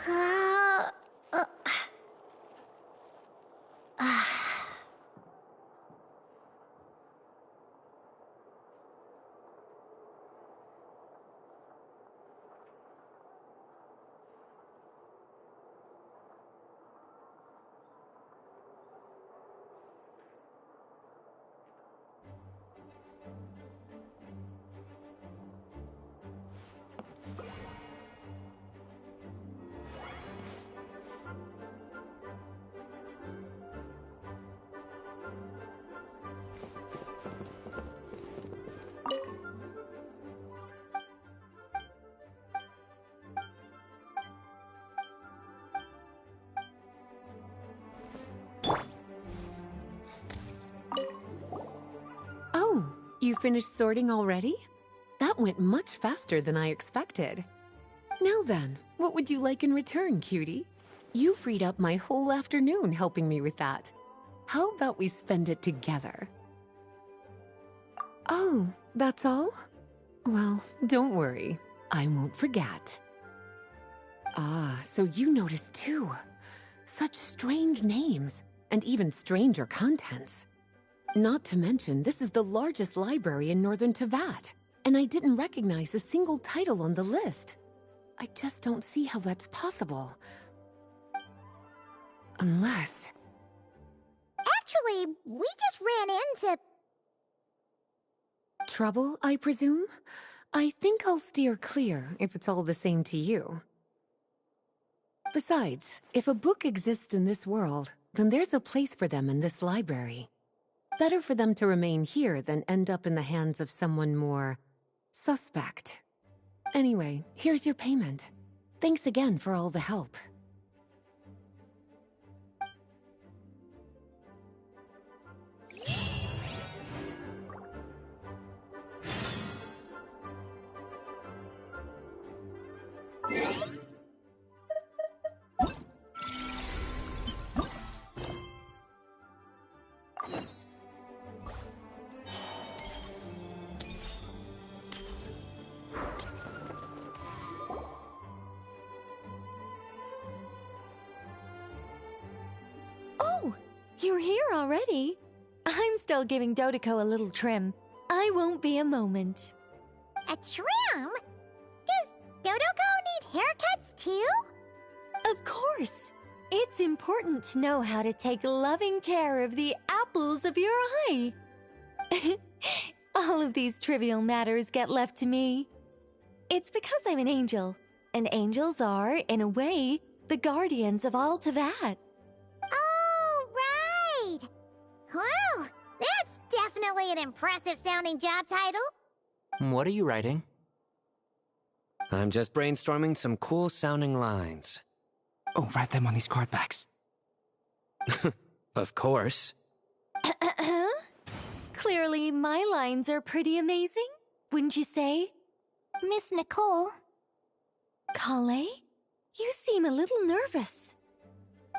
Uh, uh, Oh, you finished sorting already? That went much faster than I expected. Now then, what would you like in return, cutie? You freed up my whole afternoon helping me with that. How about we spend it together? Oh, that's all? Well, don't worry. I won't forget. Ah, so you noticed too. Such strange names, and even stranger contents. Not to mention, this is the largest library in Northern Teyvat, and I didn't recognize a single title on the list. I just don't see how that's possible. Unless... Actually, we just ran into... Trouble, I presume? I think I'll steer clear if it's all the same to you. Besides, if a book exists in this world, then there's a place for them in this library. Better for them to remain here than end up in the hands of someone more... suspect. Anyway, here's your payment. Thanks again for all the help. Oh, you're here already? I'm still giving Dodeko a little trim. I won't be a moment. A trim? Does Dodoko need haircuts too? Of course. It's important to know how to take loving care of the apples of your eye. All of these trivial matters get left to me. It's because I'm an angel, and angels are, in a way, the guardians of all Teyvat. Oh, right! Well, that's definitely an impressive sounding job title. What are you writing? I'm just brainstorming some cool sounding lines. Oh, write them on these card backs. Of course. Clearly, my lines are pretty amazing, wouldn't you say? Miss Nicole, Kale? You seem a little nervous.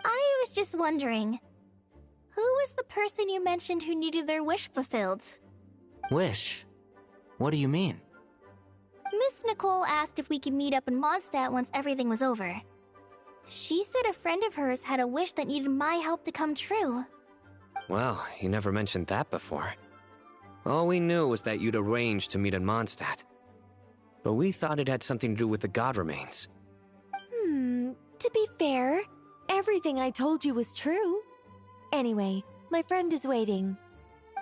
I was just wondering, who was the person you mentioned who needed their wish fulfilled? Wish? What do you mean? Miss Nicole asked if we could meet up in Mondstadt once everything was over. She said a friend of hers had a wish that needed my help to come true. Well, you never mentioned that before. All we knew was that you'd arranged to meet in Mondstadt. But we thought it had something to do with the god remains. To be fair, everything I told you was true. Anyway, my friend is waiting.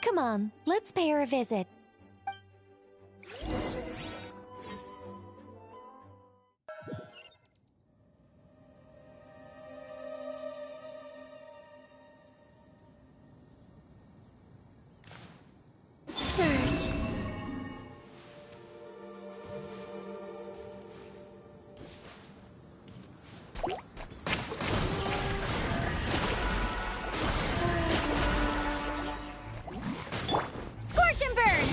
Come on, let's pay her a visit. Scorch and burn!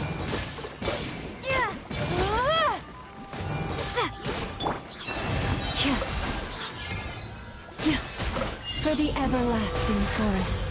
For the everlasting forest.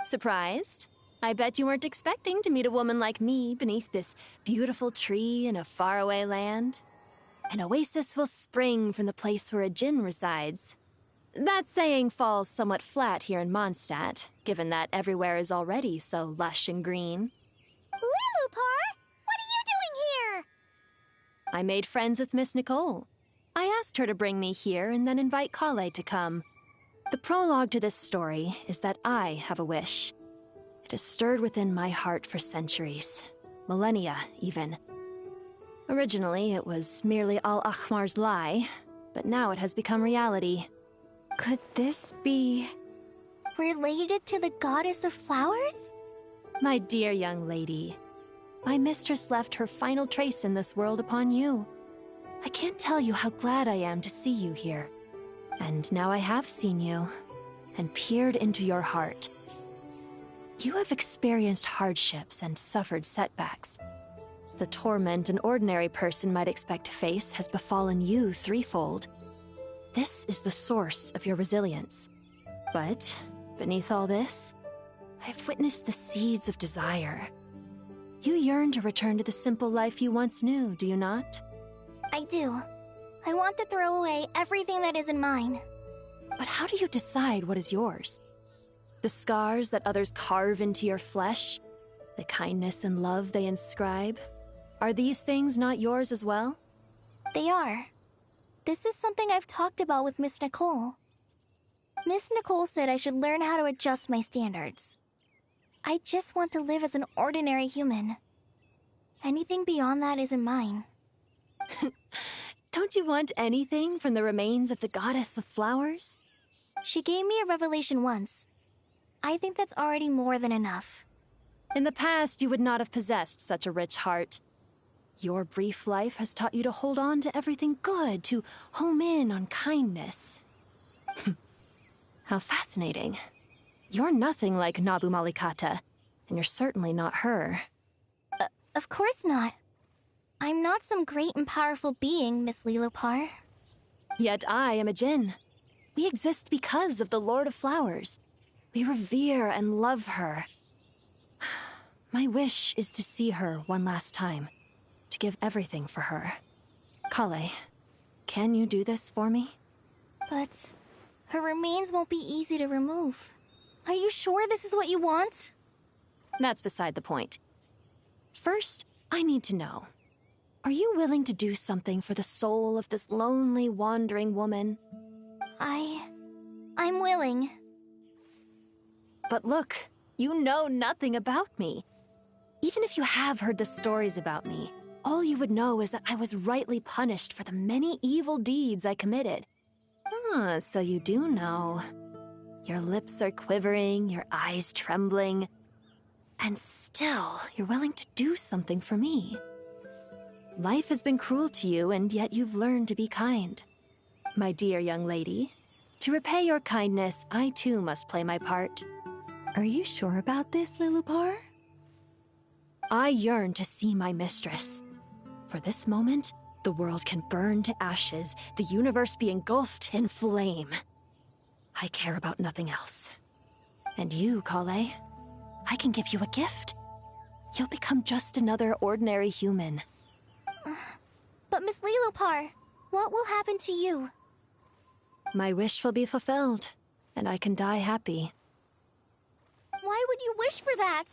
Surprised? I bet you weren't expecting to meet a woman like me beneath this beautiful tree in a faraway land. An oasis will spring from the place where a Djinn resides. That saying falls somewhat flat here in Mondstadt, given that everywhere is already so lush and green. Lilupar, what are you doing here? I made friends with Miss Nicole. I asked her to bring me here and then invite Kale to come. The prologue to this story is that I have a wish. It has stirred within my heart for centuries, millennia even. Originally, it was merely Al-Akhmar's lie, but now it has become reality. Could this be... Related to the goddess of flowers? My dear young lady, my mistress left her final trace in this world upon you. I can't tell you how glad I am to see you here. And now I have seen you, and peered into your heart. You have experienced hardships and suffered setbacks. The torment an ordinary person might expect to face has befallen you threefold. This is the source of your resilience. But, beneath all this, I've witnessed the seeds of desire. You yearn to return to the simple life you once knew, do you not? I do. I want to throw away everything that isn't mine. But how do you decide what is yours? The scars that others carve into your flesh? The kindness and love they inscribe? Are these things not yours as well? They are. This is something I've talked about with Miss Nicole. Miss Nicole said I should learn how to adjust my standards. I just want to live as an ordinary human. Anything beyond that isn't mine. Don't you want anything from the remains of the goddess of flowers? She gave me a revelation once. I think that's already more than enough. In the past, you would not have possessed such a rich heart. Your brief life has taught you to hold on to everything good, to home in on kindness. How fascinating. You're nothing like Nabu Malikata, and you're certainly not her. Of course not. I'm not some great and powerful being, Miss Lilupar. Yet I am a Djinn. We exist because of the Lord of Flowers. We revere and love her. My wish is to see her one last time, to give everything for her. Kale, can you do this for me? But her remains won't be easy to remove. Are you sure this is what you want? That's beside the point. First, I need to know. Are you willing to do something for the soul of this lonely, wandering woman? I'm willing. But look, you know nothing about me. Even if you have heard the stories about me, all you would know is that I was rightly punished for the many evil deeds I committed. Ah, so you do know. Your lips are quivering, your eyes trembling, and still you're willing to do something for me. Life has been cruel to you, and yet you've learned to be kind. My dear young lady, to repay your kindness, I too must play my part. Are you sure about this, Lilupar? I yearn to see my mistress. For this moment, the world can burn to ashes, the universe be engulfed in flame. I care about nothing else. And you, Kale, I can give you a gift. You'll become just another ordinary human. But Miss Lilupar, what will happen to you? My wish will be fulfilled, and I can die happy. Why would you wish for that?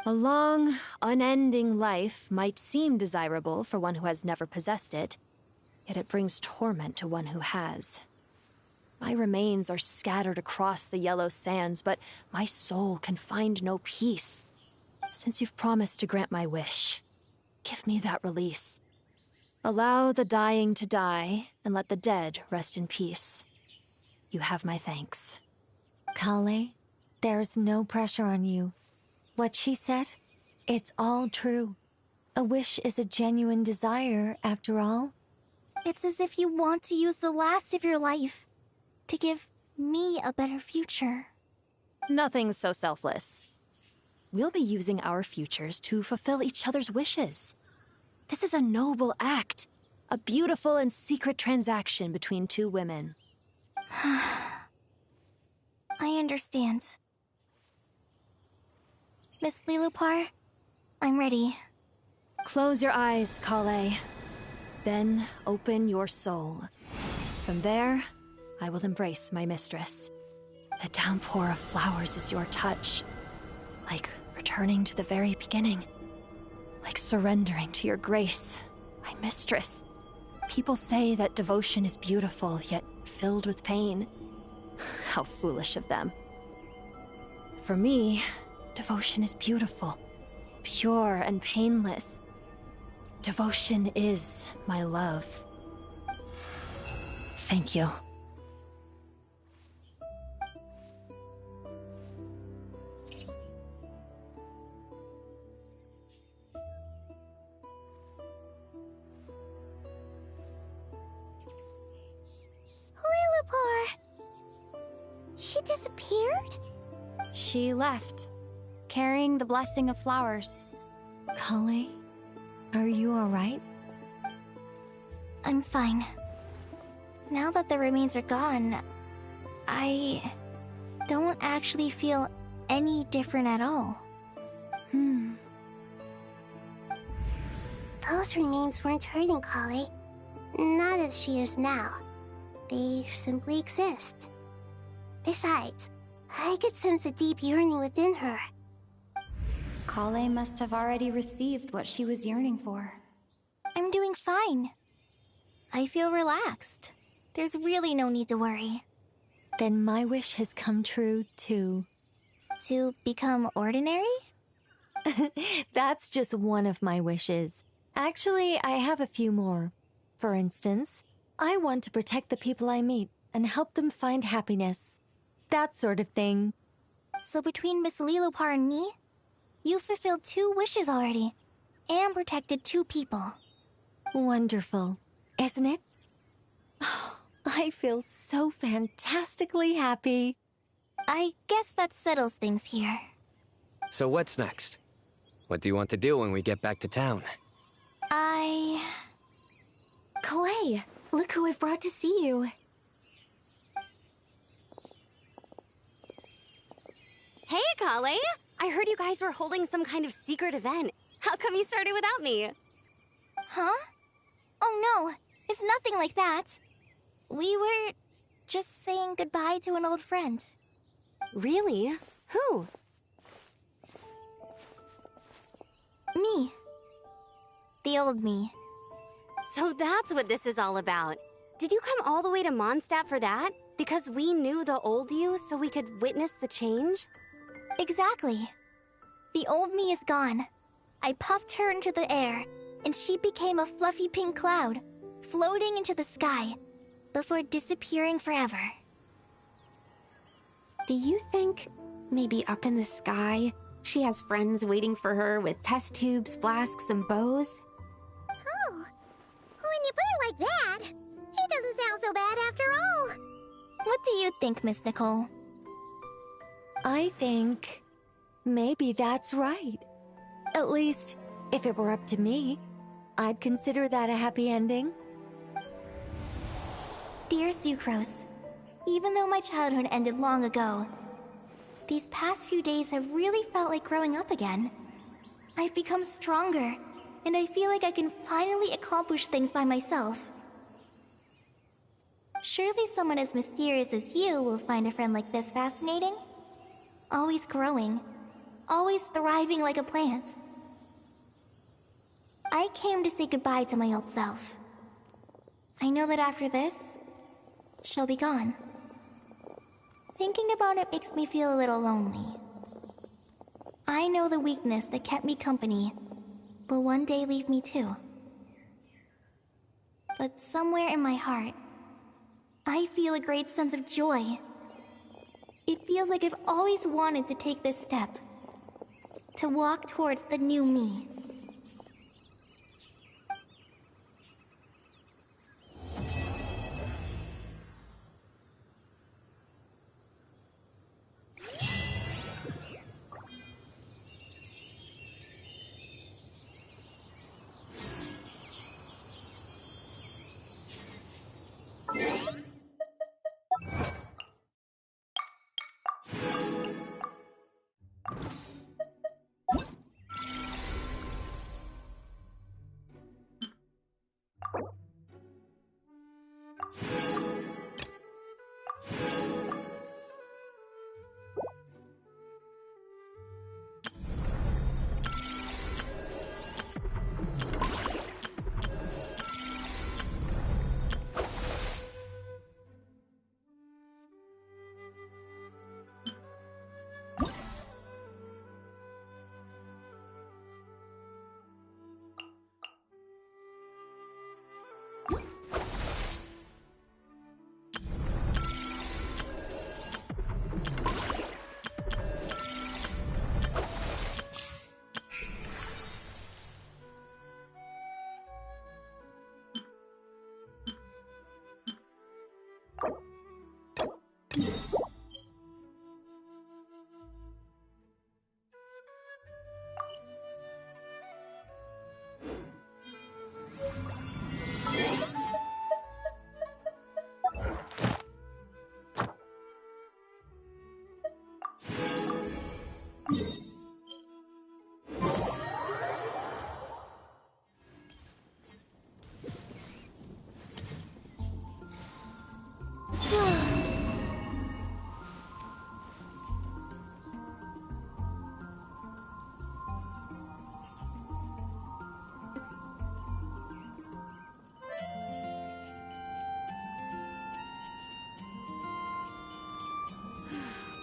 A long, unending life might seem desirable for one who has never possessed it, yet it brings torment to one who has. My remains are scattered across the yellow sands, but my soul can find no peace. Since you've promised to grant my wish, give me that release. Allow the dying to die, and let the dead rest in peace. You have my thanks. Kale, there's no pressure on you. What she said, it's all true. A wish is a genuine desire, after all. It's as if you want to use the last of your life to give me a better future. Nothing's so selfless. We'll be using our futures to fulfill each other's wishes. This is a noble act, a beautiful and secret transaction between two women. I understand. Miss Lilupar, I'm ready. Close your eyes, Kale. Then open your soul. From there, I will embrace my mistress. The downpour of flowers is your touch. Like returning to the very beginning. Like surrendering to your grace, my mistress. People say that devotion is beautiful, yet filled with pain. How foolish of them. For me, devotion is beautiful, pure and painless. Devotion is my love. Thank you. Lilupar! She disappeared? She left, carrying the blessing of flowers. Kale, are you alright? I'm fine. Now that the remains are gone, I don't actually feel any different at all. Those remains weren't hurting Kale. Not as she is now. They simply exist. Besides, I could sense a deep yearning within her. Kale must have already received what she was yearning for. I'm doing fine. I feel relaxed. There's really no need to worry. Then my wish has come true, too. To become ordinary? That's just one of my wishes. Actually, I have a few more. For instance, I want to protect the people I meet and help them find happiness. That sort of thing. So between Miss Lilupar and me, you fulfilled 2 wishes already, and protected 2 people. Wonderful, isn't it? I feel so fantastically happy. I guess that settles things here. So what's next? What do you want to do when we get back to town? Kale, look who I've brought to see you. Hey, Kale! I heard you guys were holding some kind of secret event. How come you started without me? Huh? Oh no, it's nothing like that. We were just saying goodbye to an old friend. Really? Who? Me. The old me. So that's what this is all about. Did you come all the way to Mondstadt for that? Because we knew the old you so we could witness the change? Exactly. The old me is gone. I puffed her into the air, and she became a fluffy pink cloud, floating into the sky, before disappearing forever. Do you think, maybe up in the sky, she has friends waiting for her with test tubes, flasks, and bows? Oh, when you put it like that, it doesn't sound so bad after all. What do you think, Miss Nicole? I think maybe that's right. At least, if it were up to me, I'd consider that a happy ending. Dear Sucrose, even though my childhood ended long ago, these past few days have really felt like growing up again. I've become stronger, and I feel like I can finally accomplish things by myself. Surely someone as mysterious as you will find a friend like this fascinating? Always growing, always thriving like a plant. I came to say goodbye to my old self. I know that after this, she'll be gone. Thinking about it makes me feel a little lonely. I know the weakness that kept me company will one day leave me too. But somewhere in my heart, I feel a great sense of joy. It feels like I've always wanted to take this step, to walk towards the new me.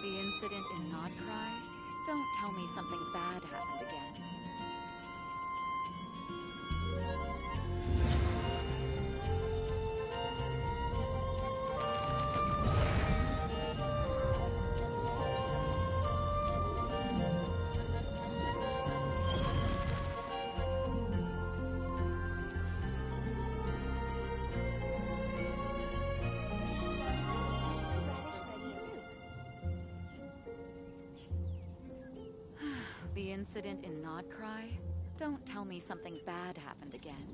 The incident in Nodcry? Don't tell me something bad happened again. The incident in Nodcry? Don't tell me something bad happened again.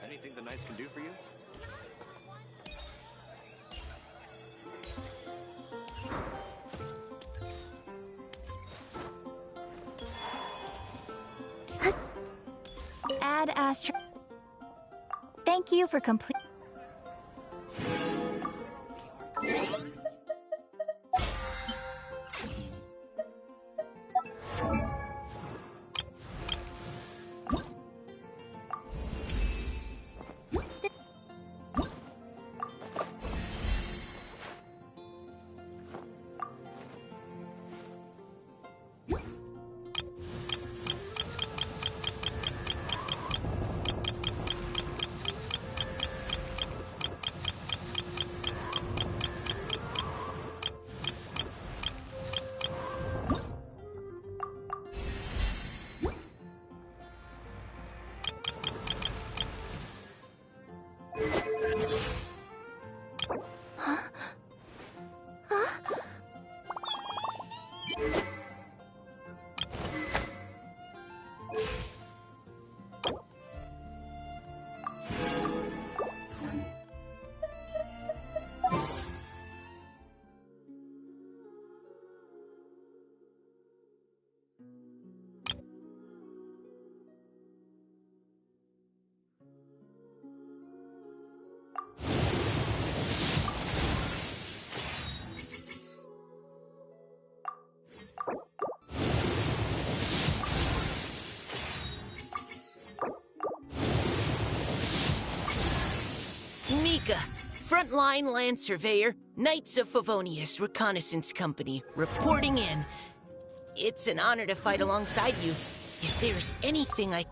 Anything the Knights can do for you? Ad Astra. Thank you for complete. Mika, Frontline Land Surveyor, Knights of Favonius Reconnaissance Company, reporting in. It's an honor to fight alongside you. If there's anything I...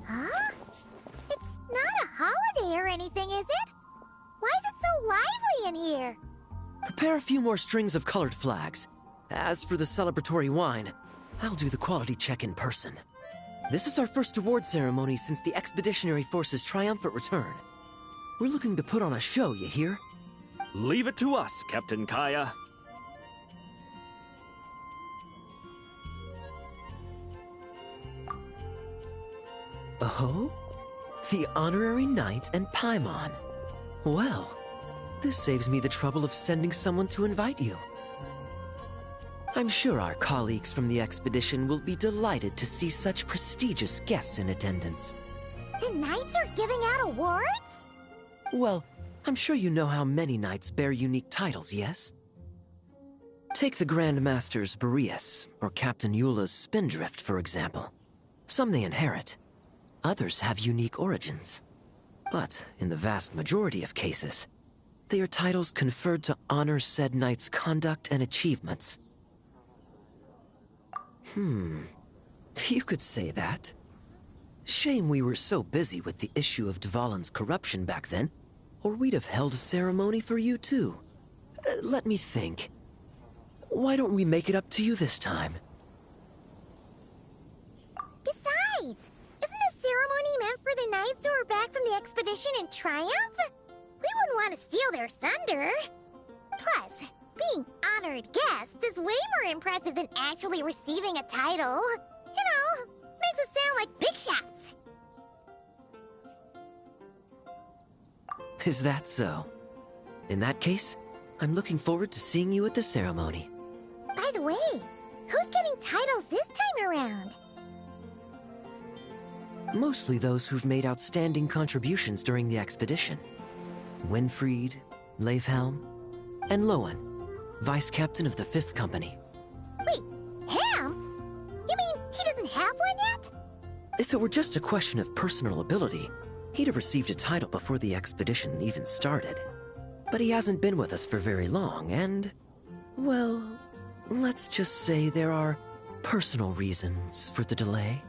Huh? It's not a holiday or anything, is it? Why is it so lively in here? Prepare a few more strings of colored flags. As for the celebratory wine, I'll do the quality check in person. This is our first award ceremony since the Expeditionary Force's triumphant return. We're looking to put on a show, you hear? Leave it to us, Captain Kaya. Oh? The Honorary Knight and Paimon. Well, this saves me the trouble of sending someone to invite you. I'm sure our colleagues from the expedition will be delighted to see such prestigious guests in attendance. The knights are giving out awards? Well, I'm sure you know how many knights bear unique titles, yes? Take the Grand Masters Boreas, or Captain Eula's Spindrift, for example. Some they inherit. Others have unique origins. But in the vast majority of cases, they are titles conferred to honor said knight's conduct and achievements. You could say that. Shame we were so busy with the issue of Dvalin's corruption back then, or we'd have held a ceremony for you too. Let me think. Why don't we make it up to you this time? Besides, isn't the ceremony meant for the knights who are back from the expedition in triumph? We wouldn't want to steal their thunder. Plus, being honored guests is way more impressive than actually receiving a title. You know, makes us sound like big shots. Is that so? In that case, I'm looking forward to seeing you at the ceremony. By the way, who's getting titles this time around? Mostly those who've made outstanding contributions during the expedition. Winfried, Leifhelm, and Lowen, Vice Captain of the 5th Company. Wait, him? You mean he doesn't have one yet? If it were just a question of personal ability, he'd have received a title before the expedition even started. But he hasn't been with us for very long, and... well, let's just say there are personal reasons for the delay.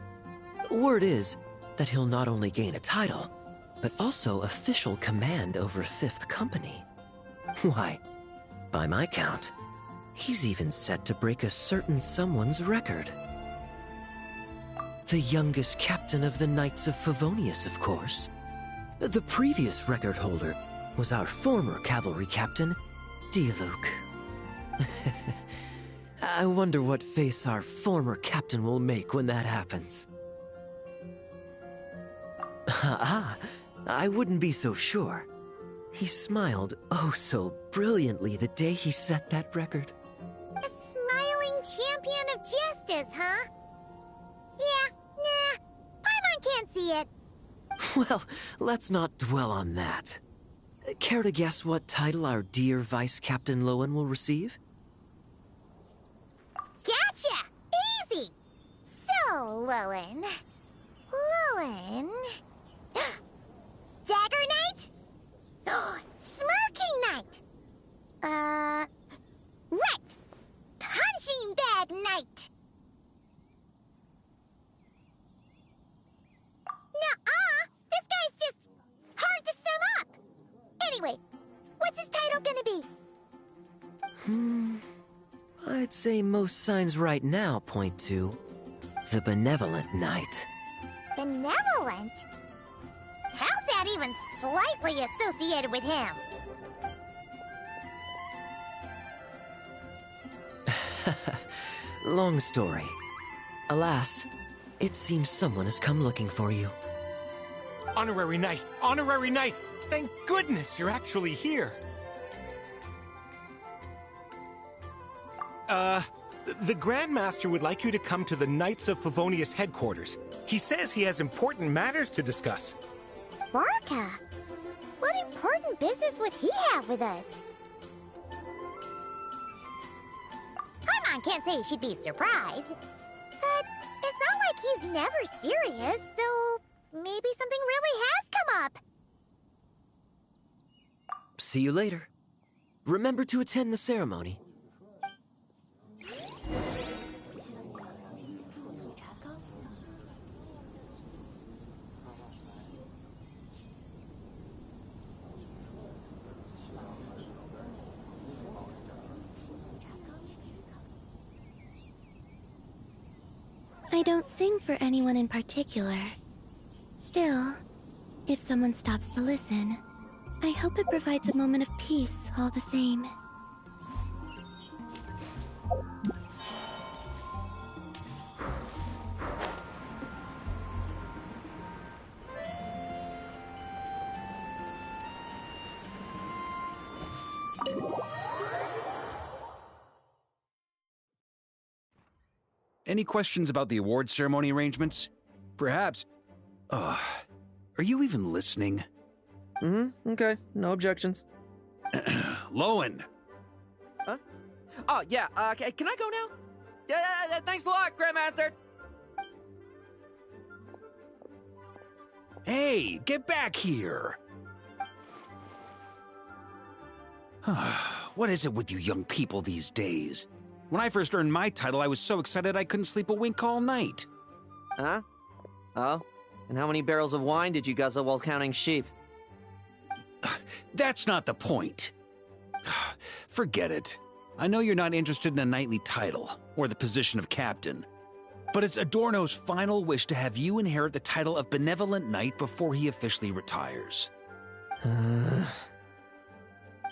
Word is that he'll not only gain a title, but also official command over 5th Company. Why, by my count, he's even set to break a certain someone's record. The youngest captain of the Knights of Favonius, of course. The previous record holder was our former cavalry captain, Diluc. I wonder what face our former captain will make when that happens. I wouldn't be so sure. He smiled oh so brilliantly the day he set that record. A smiling champion of justice, huh? Yeah, nah, Paimon can't see it. Well, let's not dwell on that. Care to guess what title our dear Vice Captain Lowen will receive? Gotcha! Easy! So, Lowen... Dagger Knight? Smirking Knight! Right! Punching Bag Knight! Nuh-uh! This guy's just hard to sum up! Anyway, what's his title gonna be? I'd say most signs right now point to the Benevolent Knight. Benevolent? How's that even slightly associated with him? Long story. Alas, it seems someone has come looking for you. Honorary Knight! Honorary Knight! Thank goodness you're actually here! The Grandmaster would like you to come to the Knights of Favonius headquarters. He says he has important matters to discuss. Varka? What important business would he have with us? Paimon can't say she'd be surprised. But it's not like he's never serious, so maybe something really has come up. See you later. Remember to attend the ceremony. I don't sing for anyone in particular. Still, if someone stops to listen, I hope it provides a moment of peace all the same. Any questions about the award ceremony arrangements? Perhaps... are you even listening? Okay. No objections. Lowen! Huh? Oh, yeah, can I go now? Yeah, thanks a lot, Grandmaster! Hey, get back here! What is it with you young people these days? When I first earned my title, I was so excited I couldn't sleep a wink all night. Huh? Oh? And how many barrels of wine did you guzzle while counting sheep? That's not the point. Forget it. I know you're not interested in a knightly title, or the position of captain. But it's Adorno's final wish to have you inherit the title of Benevolent Knight before he officially retires.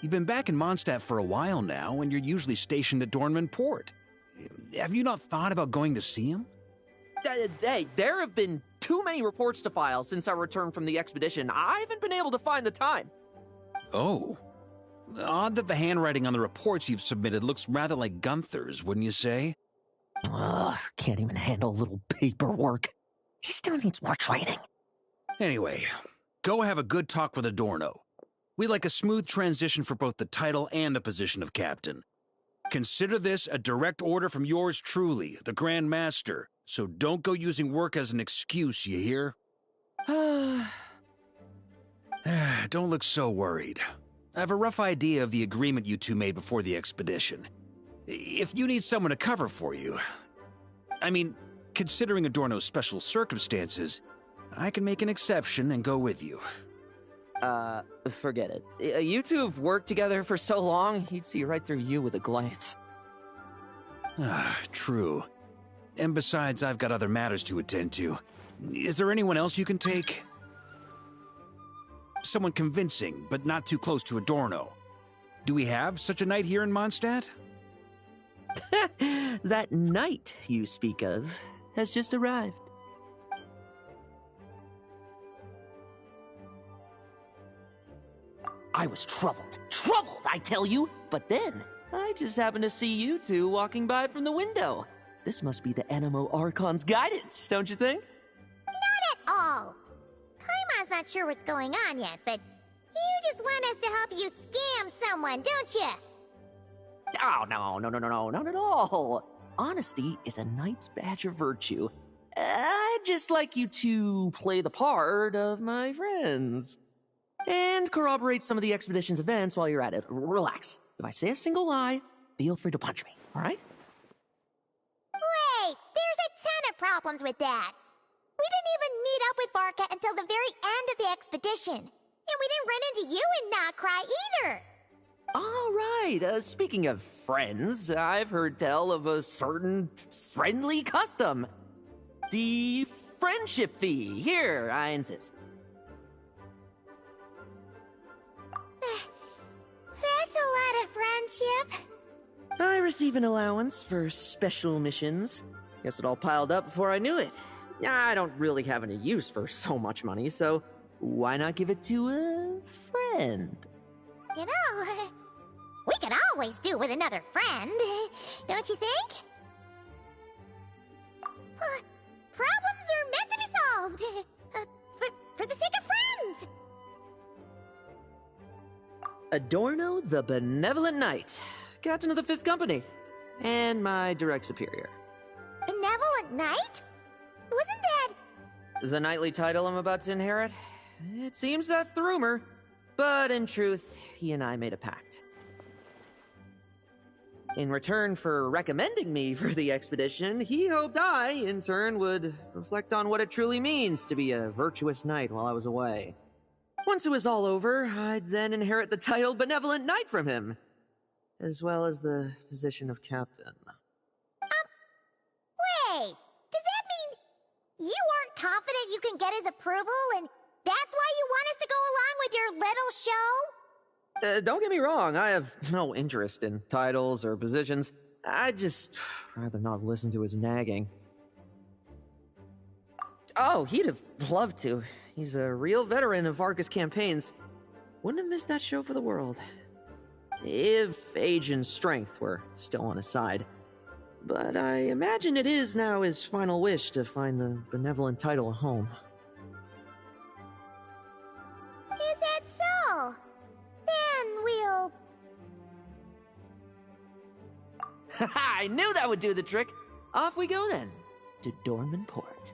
You've been back in Mondstadt for a while now, and you're usually stationed at Dornman Port. Have you not thought about going to see him? Hey, there have been too many reports to file since our return from the expedition. I haven't been able to find the time. Oh. Odd that the handwriting on the reports you've submitted looks rather like Gunther's, wouldn't you say? Ugh, can't even handle a little paperwork. He still needs more training. Anyway, go have a good talk with Adorno. We'd like a smooth transition for both the title and the position of captain. Consider this a direct order from yours truly, the Grand Master, so don't go using work as an excuse, you hear? Don't look so worried. I have a rough idea of the agreement you two made before the expedition. If you need someone to cover for you... I mean, considering Adorno's special circumstances, I can make an exception and go with you. Forget it. You two have worked together for so long, he'd see right through you with a glance. True. And besides, I've got other matters to attend to. Is there anyone else you can take? Someone convincing, but not too close to Adorno. Do we have such a knight here in Mondstadt? That knight you speak of has just arrived. I was troubled, I tell you, but then I just happened to see you two walking by from the window. This must be the Animo Archon's guidance, don't you think? Not at all. Paimon's not sure what's going on yet, but you just want us to help you scam someone, don't you? Oh, no, not at all. Honesty is a knight's badge of virtue. I'd just like you to play the part of my friends. And corroborate some of the expedition's events while you're at it. Relax. If I say a single lie, feel free to punch me, alright? Wait, there's a ton of problems with that. We didn't even meet up with Varka until the very end of the expedition. And we didn't run into you in Notcry either. Alright, speaking of friends, I've heard tell of a certain friendly custom. The friendship fee. Here, I insist. That's a lot of friendship. I receive an allowance for special missions. Guess it all piled up before I knew it. I don't really have any use for so much money, so why not give it to a friend? You know, we could always do with another friend, don't you think? Problems are meant to be solved, for the sake of friends. Adorno the Benevolent Knight, Captain of the Fifth Company, and my direct superior. Benevolent Knight? Wasn't that... The knightly title I'm about to inherit? It seems that's the rumor. But in truth, he and I made a pact. In return for recommending me for the expedition, he hoped I, in turn, would reflect on what it truly means to be a virtuous knight while I was away. Once it was all over, I'd then inherit the title Benevolent Knight from him, as well as the position of captain. Wait, does that mean you aren't confident you can get his approval, and that's why you want us to go along with your little show? Don't get me wrong, I have no interest in titles or positions. I'd just rather not listen to his nagging. Oh, he'd have loved to. He's a real veteran of Vargas campaigns. Wouldn't have missed that show for the world. If age and strength were still on his side. But I imagine it is now his final wish to find the benevolent title a home. Is that so? Then we'll... Haha, I knew that would do the trick! Off we go then, to Dorman Port.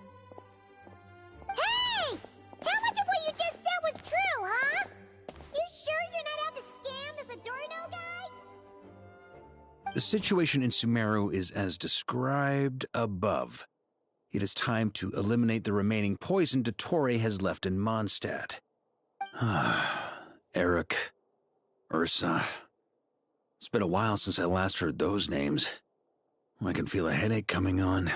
Hey! How much of what you just said was true, huh? You sure you're not out to scam this Adorno guy? The situation in Sumeru is as described above. It is time to eliminate the remaining poison Dottore has left in Mondstadt. Eric, Ursa. It's been a while since I last heard those names. I can feel a headache coming on.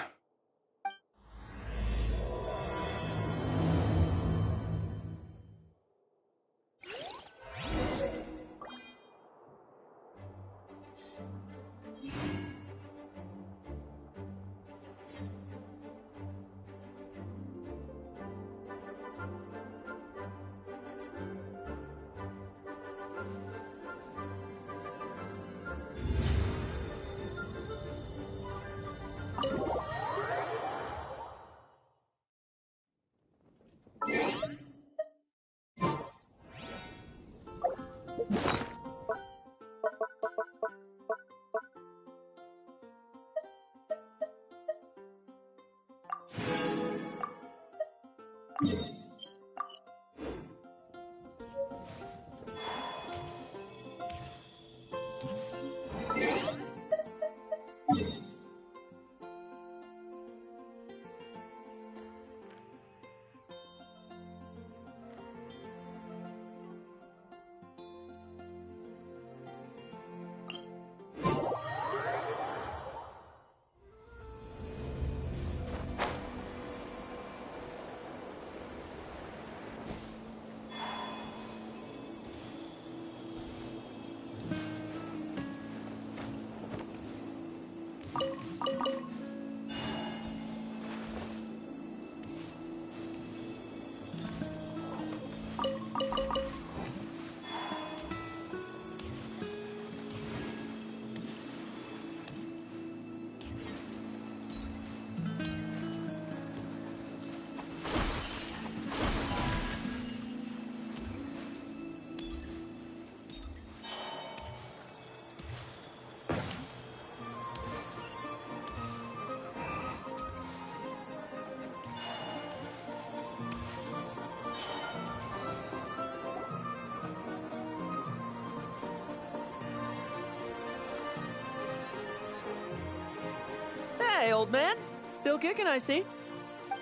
Hey, old man. Still kicking, I see.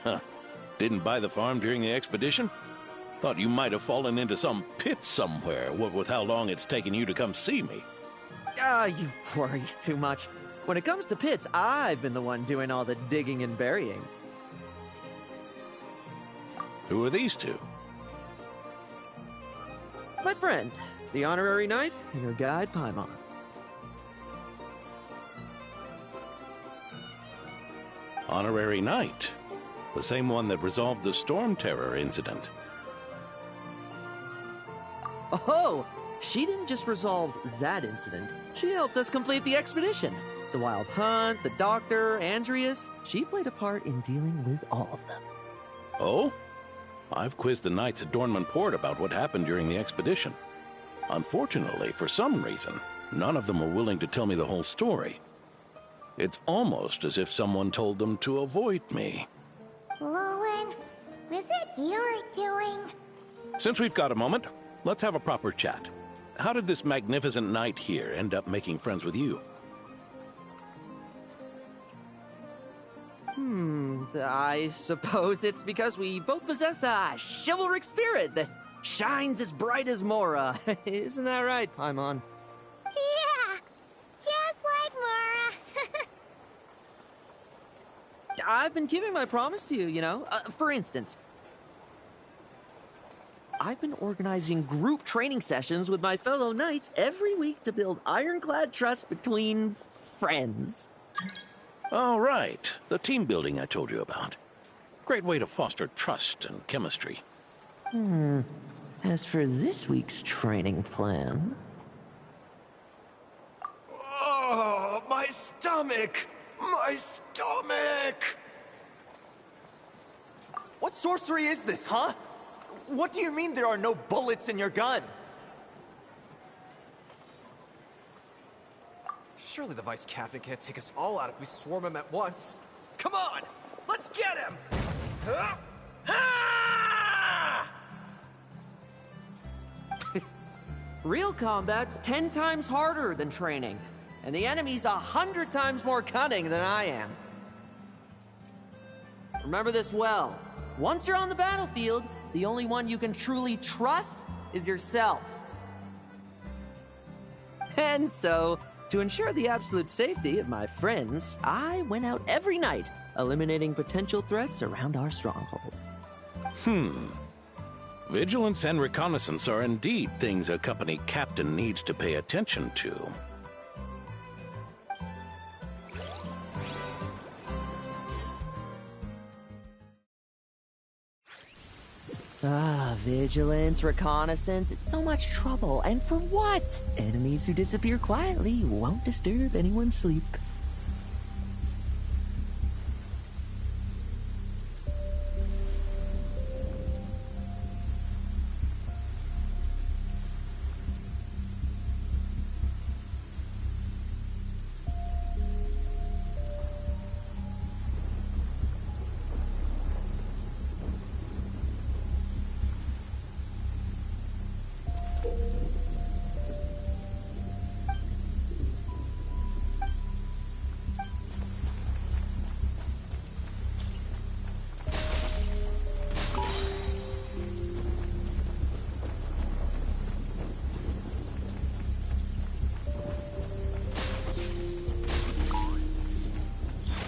Huh. Didn't buy the farm during the expedition? Thought you might have fallen into some pit somewhere, what with how long it's taken you to come see me. You worry too much. When it comes to pits, I've been the one doing all the digging and burying. Who are these two? My friend, the honorary knight, and her guide, Paimon. Honorary Knight. The same one that resolved the Storm Terror incident. Oh, she didn't just resolve that incident. She helped us complete the expedition. The Wild Hunt, the Doctor, Andreas. She played a part in dealing with all of them. Oh? I've quizzed the knights at Dornman Port about what happened during the expedition. Unfortunately, for some reason, none of them were willing to tell me the whole story. It's almost as if someone told them to avoid me. Lowen, was it you were doing? Since we've got a moment, let's have a proper chat. How did this magnificent knight here end up making friends with you? I suppose it's because we both possess a chivalric spirit that shines as bright as Mora. Isn't that right, Paimon? Yeah, just like Mora. I've been keeping my promise to you, you know. For instance, I've been organizing group training sessions with my fellow knights every week to build ironclad trust between friends. Oh, right. The team building I told you about. Great way to foster trust and chemistry. As for this week's training plan... Oh, my stomach! My stomach! What sorcery is this, huh? What do you mean there are no bullets in your gun? Surely the Vice Captain can't take us all out if we swarm him at once. Come on! Let's get him! Real combat's 10 times harder than training, and the enemy's 100 times more cunning than I am. Remember this well. Once you're on the battlefield, the only one you can truly trust is yourself. And so, to ensure the absolute safety of my friends, I went out every night, eliminating potential threats around our stronghold. Vigilance and reconnaissance are indeed things a company captain needs to pay attention to. Vigilance, reconnaissance, it's so much trouble. And for what? Enemies who disappear quietly won't disturb anyone's sleep.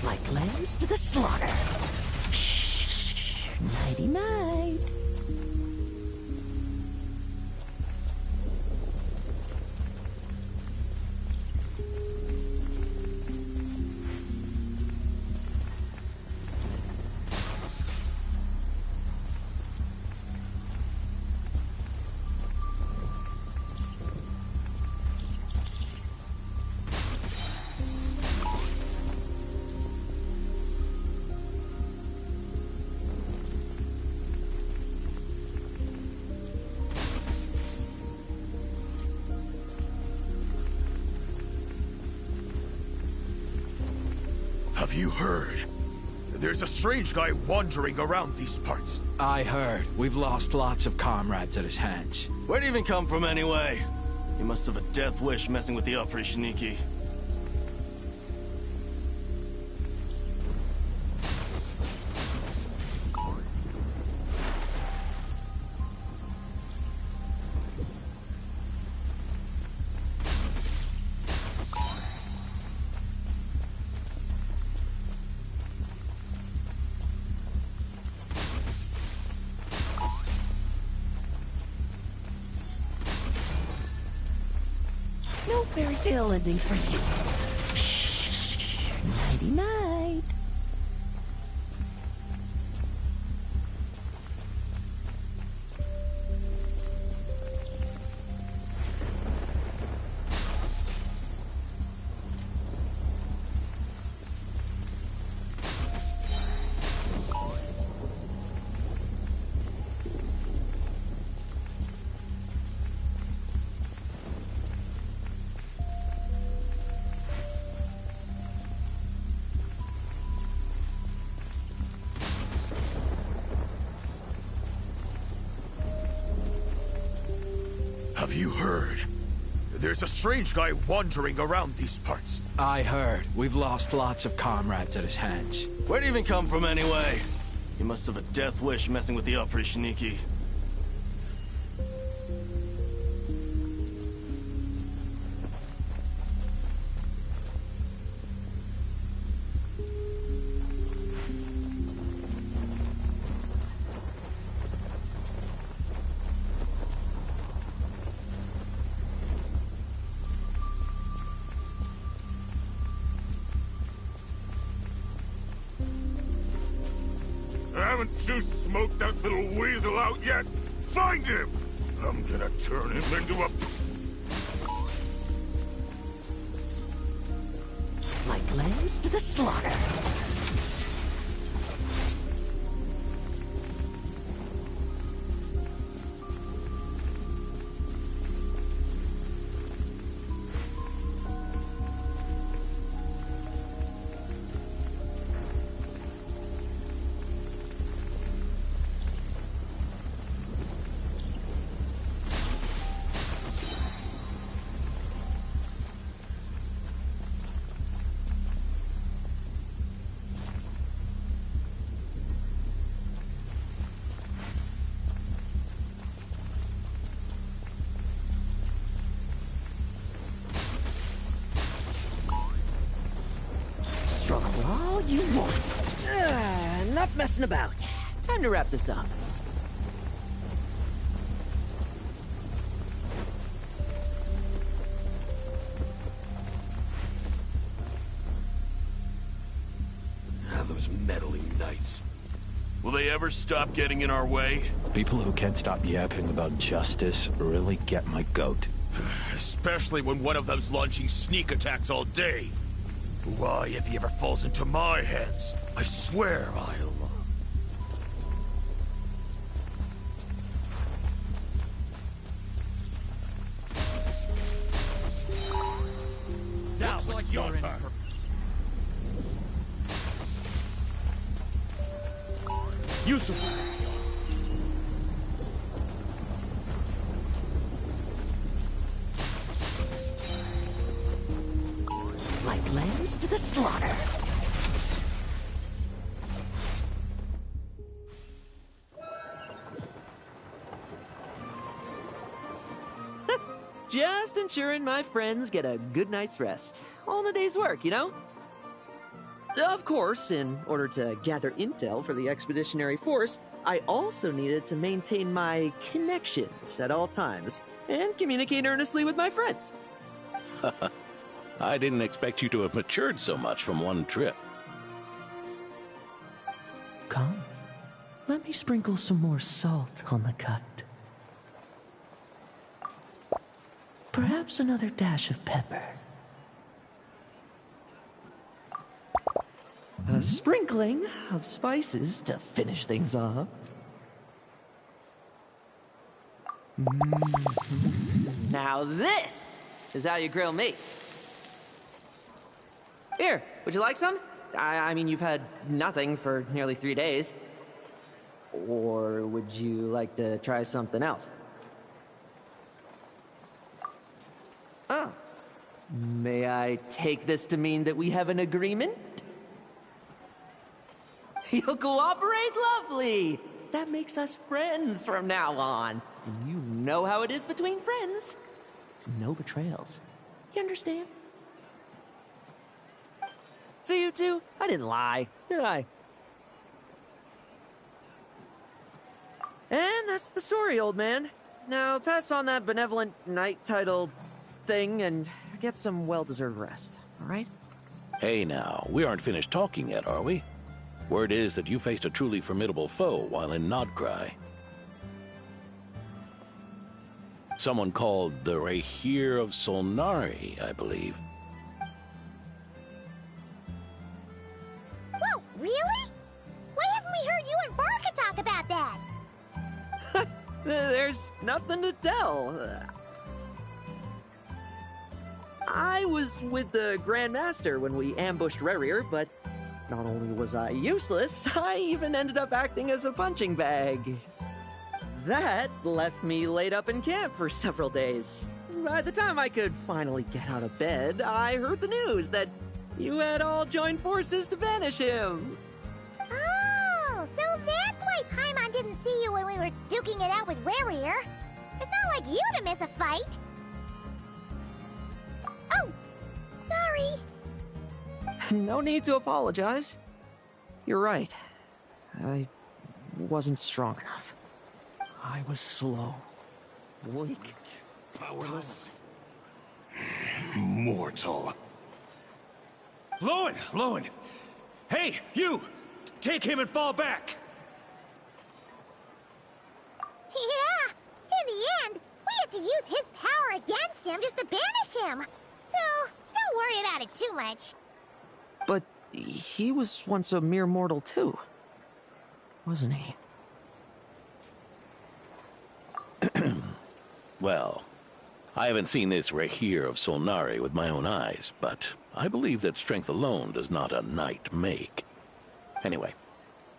Like lambs to the slaughter. Shh, nighty night. Have you heard? There's a strange guy wandering around these parts. I heard. We've lost lots of comrades at his hands. Where'd he even come from anyway? He must have a death wish messing with the Oprichniki. No fairy tale ending for you. Shh, nighty night. Have you heard? There's a strange guy wandering around these parts. I heard. We've lost lots of comrades at his hands. Where'd he even come from anyway? He must have a death wish messing with the Oprishniki. Haven't you smoked that little weasel out yet? Find him! I'm gonna turn him into a... Like lambs to the slaughter. Struggle all you want. Enough messing about. Time to wrap this up. Those meddling knights. Will they ever stop getting in our way? People who can't stop yapping about justice really get my goat. Especially when one of them's launching sneak attacks all day. Why, if he ever falls into my hands, I swear I'll... Now it's your turn. Yusuf! Like lambs to the slaughter. Just ensuring my friends get a good night's rest. All in a day's work, you know? Of course, in order to gather intel for the expeditionary force, I also needed to maintain my connections at all times and communicate earnestly with my friends. I didn't expect you to have matured so much from one trip. Come, let me sprinkle some more salt on the cut. Perhaps another dash of pepper. A sprinkling of spices to finish things off. Now this is how you grill me. Here, would you like some? I mean, you've had nothing for nearly 3 days. Or would you like to try something else? Oh. May I take this to mean that we have an agreement? You'll cooperate? Lovely! That makes us friends from now on. And you know how it is between friends. No betrayals. You understand? So you two, I didn't lie, did I? And that's the story, old man. Now pass on that benevolent knight title thing and get some well-deserved rest, all right? Hey now, we aren't finished talking yet, are we? Word is that you faced a truly formidable foe while in Nodcry. Someone called the Rahir of Solnari, I believe. Whoa, really? Why haven't we heard you and Barca talk about that? There's nothing to tell. I was with the Grand Master when we ambushed Rahir, but not only was I useless, I even ended up acting as a punching bag. That left me laid up in camp for several days. By the time I could finally get out of bed, I heard the news that you had all joined forces to banish him. Oh, so that's why Paimon didn't see you when we were duking it out with Rarier. It's not like you to miss a fight. Oh, sorry. No need to apologize. You're right. I wasn't strong enough. I was slow, weak, powerless, mortal. Lowen! Hey, you! Take him and fall back! Yeah, in the end, we had to use his power against him just to banish him. So, don't worry about it too much. But he was once a mere mortal too, wasn't he? Well, I haven't seen this Rahir of Solnari with my own eyes, but I believe that strength alone does not a knight make. Anyway,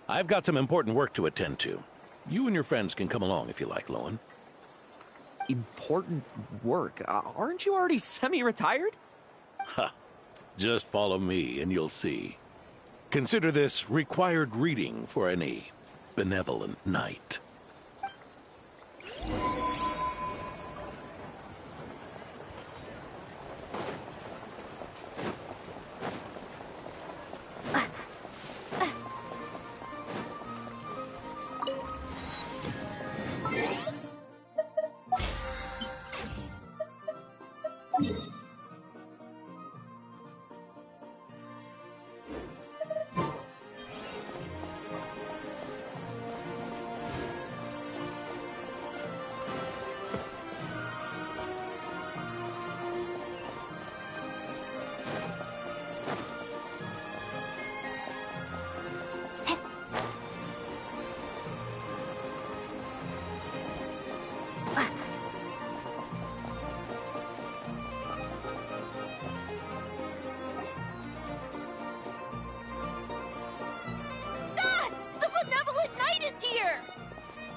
I've got some important work to attend to. You and your friends can come along if you like, Lowen. Important work? Aren't you already semi-retired? Ha! Just follow me and you'll see. Consider this required reading for any benevolent knight.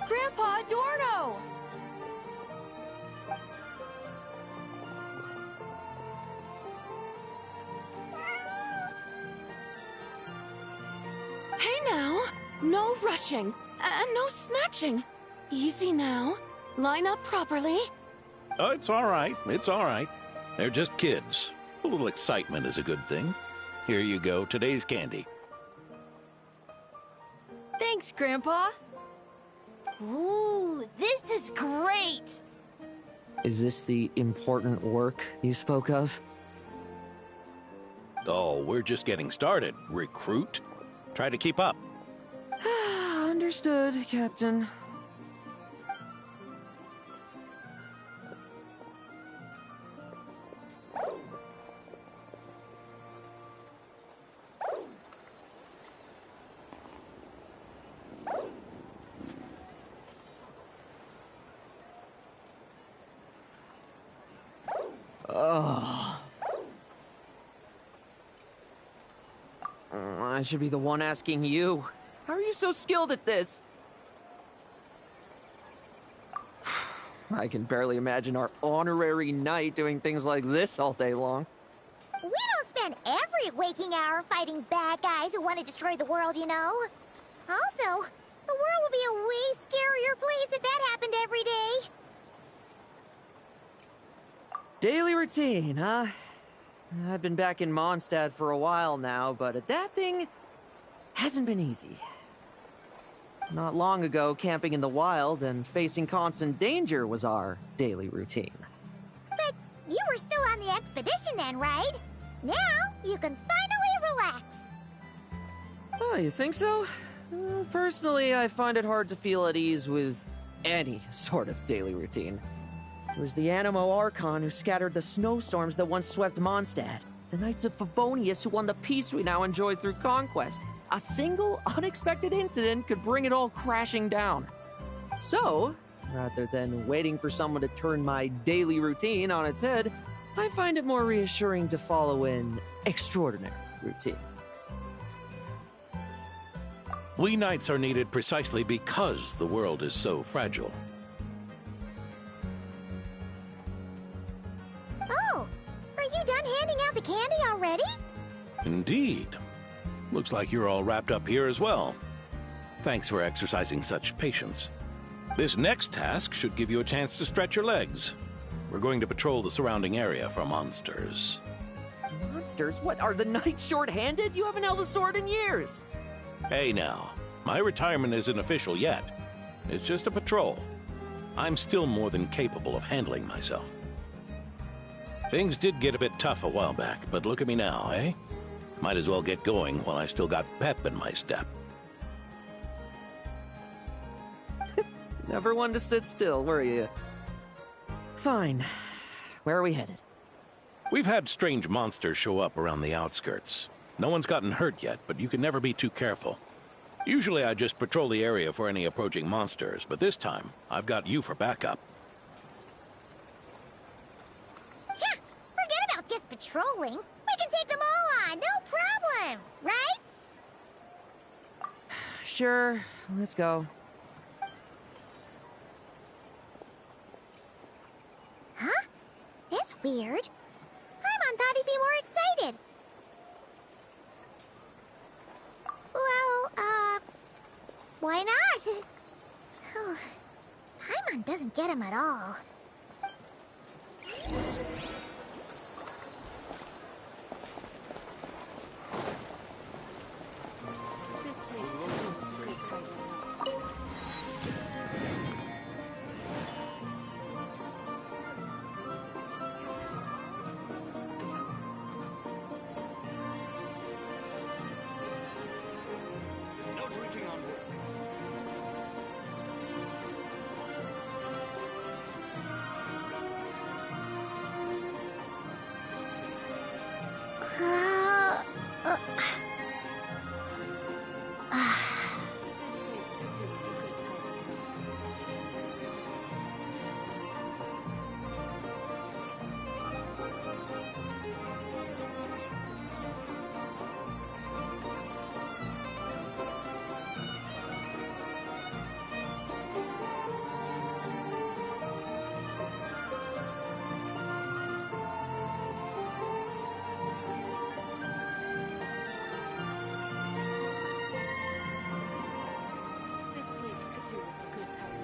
Grandpa Adorno! Hey now, no rushing, and no snatching. Easy now, line up properly. Oh, it's all right. It's all right. They're just kids. A little excitement is a good thing. Here you go, today's candy. Thanks, Grandpa. Ooh, this is great! Is this the important work you spoke of? Oh, we're just getting started, recruit. Try to keep up. Understood, Captain. I should be the one asking you. How are you so skilled at this? I can barely imagine our honorary knight doing things like this all day long. We don't spend every waking hour fighting bad guys who want to destroy the world, you know? Also, the world would be a way scarier place if that happened every day. Daily routine, huh? I've been back in Mondstadt for a while now, but that thing hasn't been easy. Not long ago, camping in the wild and facing constant danger was our daily routine. But you were still on the expedition then, right? Now, you can finally relax. Oh, you think so? Personally, I find it hard to feel at ease with any sort of daily routine. It was the Animo Archon who scattered the snowstorms that once swept Mondstadt. The Knights of Favonius who won the peace we now enjoy through conquest. A single, unexpected incident could bring it all crashing down. So, rather than waiting for someone to turn my daily routine on its head, I find it more reassuring to follow an extraordinary routine. We knights are needed precisely because the world is so fragile. Oh, are you done handing out the candy already? Indeed. Looks like you're all wrapped up here as well. Thanks for exercising such patience. This next task should give you a chance to stretch your legs. We're going to patrol the surrounding area for monsters. Monsters? What, are the knights short-handed? You haven't held a sword in years! Hey now, my retirement isn't official yet. It's just a patrol. I'm still more than capable of handling myself. Things did get a bit tough a while back, but look at me now, eh? Might as well get going while I still got pep in my step. Never one to sit still, were you? Fine. Where are we headed? We've had strange monsters show up around the outskirts. No one's gotten hurt yet, but you can never be too careful. Usually I just patrol the area for any approaching monsters, but this time, I've got you for backup. Yeah, forget about just patrolling. We can take them all on, no problem, right? Sure, let's go. Huh? That's weird. Paimon thought he'd be more excited. Well, why not? Oh, Paimon doesn't get him at all. No drinking on board. This place could do with a good title.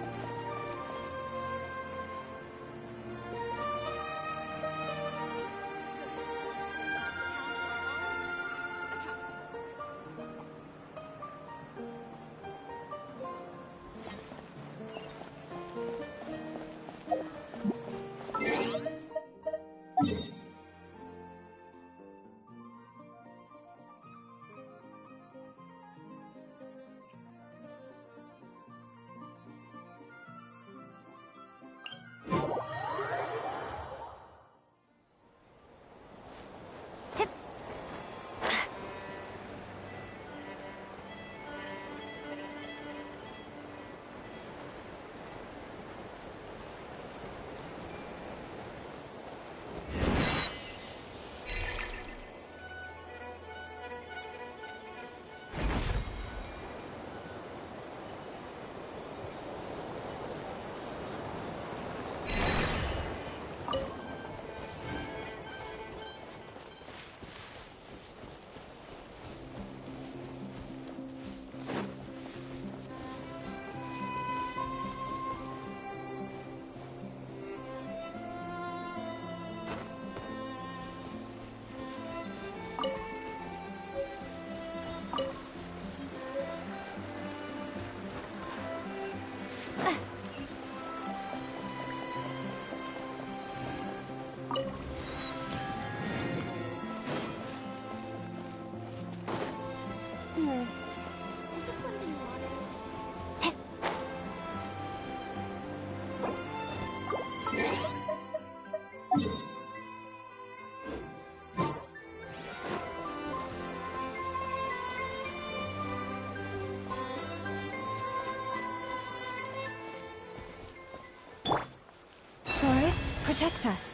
Forest, protect us.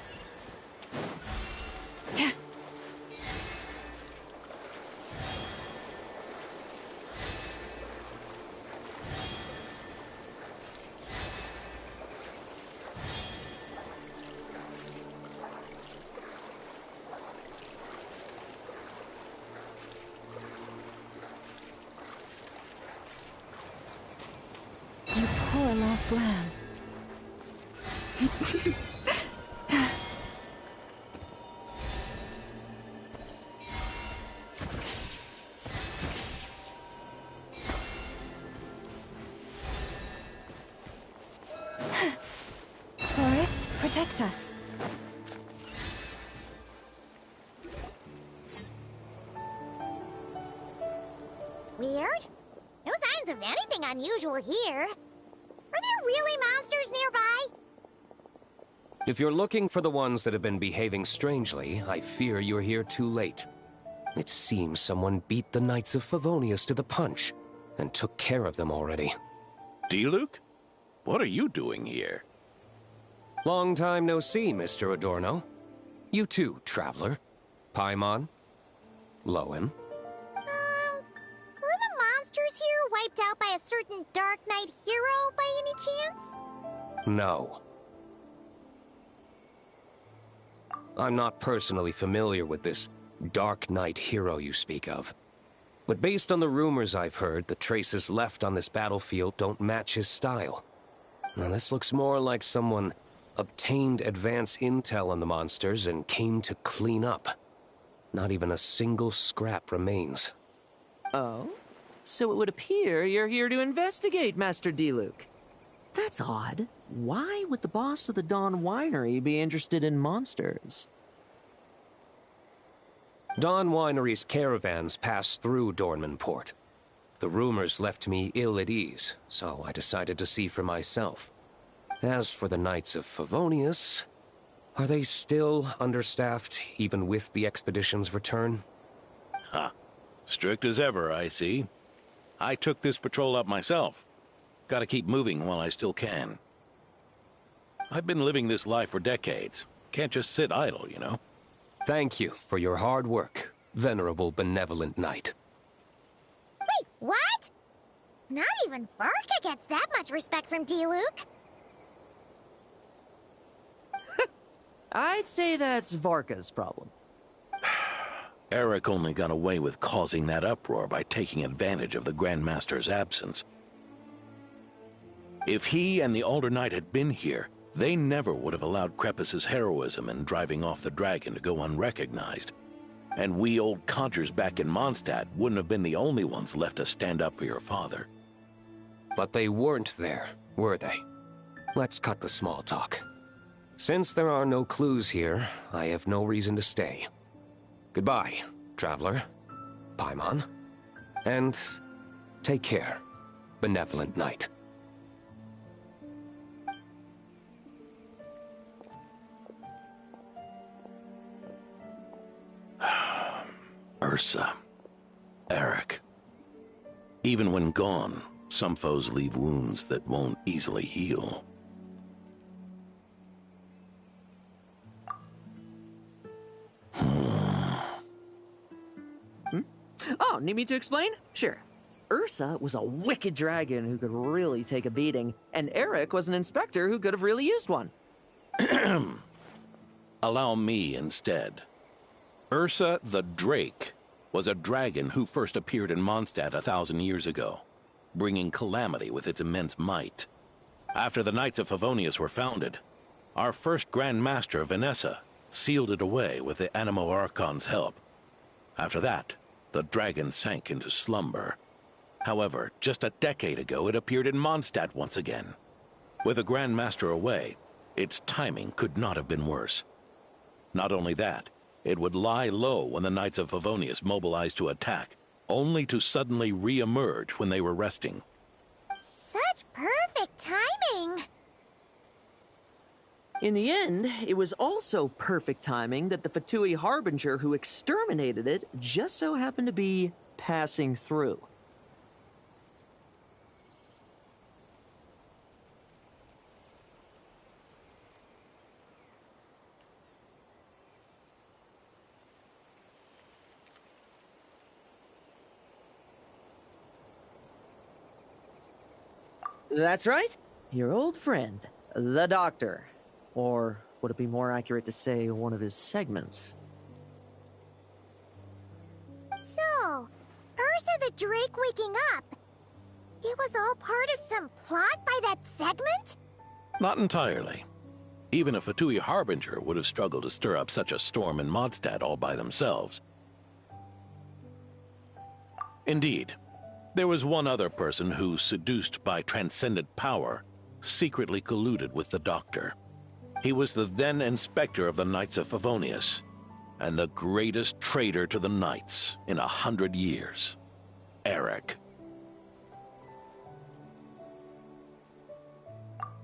lost lamb. Forest, protect us. Weird? No signs of anything unusual here. Are there really monsters nearby? If you're looking for the ones that have been behaving strangely, I fear you're here too late. It seems someone beat the Knights of Favonius to the punch, and took care of them already. D-Luke? What are you doing here? Long time no see, Mr. Adorno. You too, traveler. Paimon. Lowen. Were the monsters here wiped out by a certain Dark Knight hero by any chance? No. I'm not personally familiar with this Dark Knight hero you speak of. But based on the rumors I've heard, the traces left on this battlefield don't match his style. Now this looks more like someone obtained advance intel on the monsters and came to clean up. Not even a single scrap remains. Oh? So it would appear you're here to investigate, Master D-Luke. That's odd. Why would the boss of the Dawn Winery be interested in monsters? Dawn Winery's caravans pass through Dornman Port. The rumors left me ill at ease, so I decided to see for myself. As for the Knights of Favonius, are they still understaffed, even with the expedition's return? Huh. Strict as ever, I see. I took this patrol up myself. Gotta keep moving while I still can. I've been living this life for decades. Can't just sit idle, you know? Thank you for your hard work, venerable benevolent knight. Wait, what? Not even Varka gets that much respect from D-Luke. I'd say that's Varka's problem. Eric only got away with causing that uproar by taking advantage of the Grandmaster's absence. If he and the Alder Knight had been here, they never would have allowed Krepus's heroism in driving off the dragon to go unrecognized. And we old codgers back in Mondstadt wouldn't have been the only ones left to stand up for your father. But they weren't there, were they? Let's cut the small talk. Since there are no clues here, I have no reason to stay. Goodbye, traveler, Paimon, and take care, benevolent knight. Ursa. Eric. Even when gone, some foes leave wounds that won't easily heal. Oh, need me to explain? Sure. Ursa was a wicked dragon who could really take a beating, and Eric was an inspector who could have really used one. Allow me instead. Ursa the Drake was a dragon who first appeared in Mondstadt 1,000 years ago, bringing calamity with its immense might. After the Knights of Favonius were founded, our first Grand Master, Vanessa, sealed it away with the Animo Archon's help. After that, the dragon sank into slumber. However, just a decade ago, it appeared in Mondstadt once again. With the Grand Master away, its timing could not have been worse. Not only that, it would lie low when the Knights of Favonius mobilized to attack, only to suddenly re-emerge when they were resting. Such perfect timing! In the end, it was also perfect timing that the Fatui Harbinger who exterminated it just so happened to be passing through. That's right. Your old friend, the Doctor. Or would it be more accurate to say one of his segments? So, Ursa the Drake waking up. It was all part of some plot by that segment? Not entirely. Even a Fatui Harbinger would have struggled to stir up such a storm in Mondstadt all by themselves. Indeed, there was one other person who, seduced by transcendent power, secretly colluded with the Doctor. He was the then Inspector of the Knights of Favonius, and the greatest traitor to the Knights in 100 years. Eric.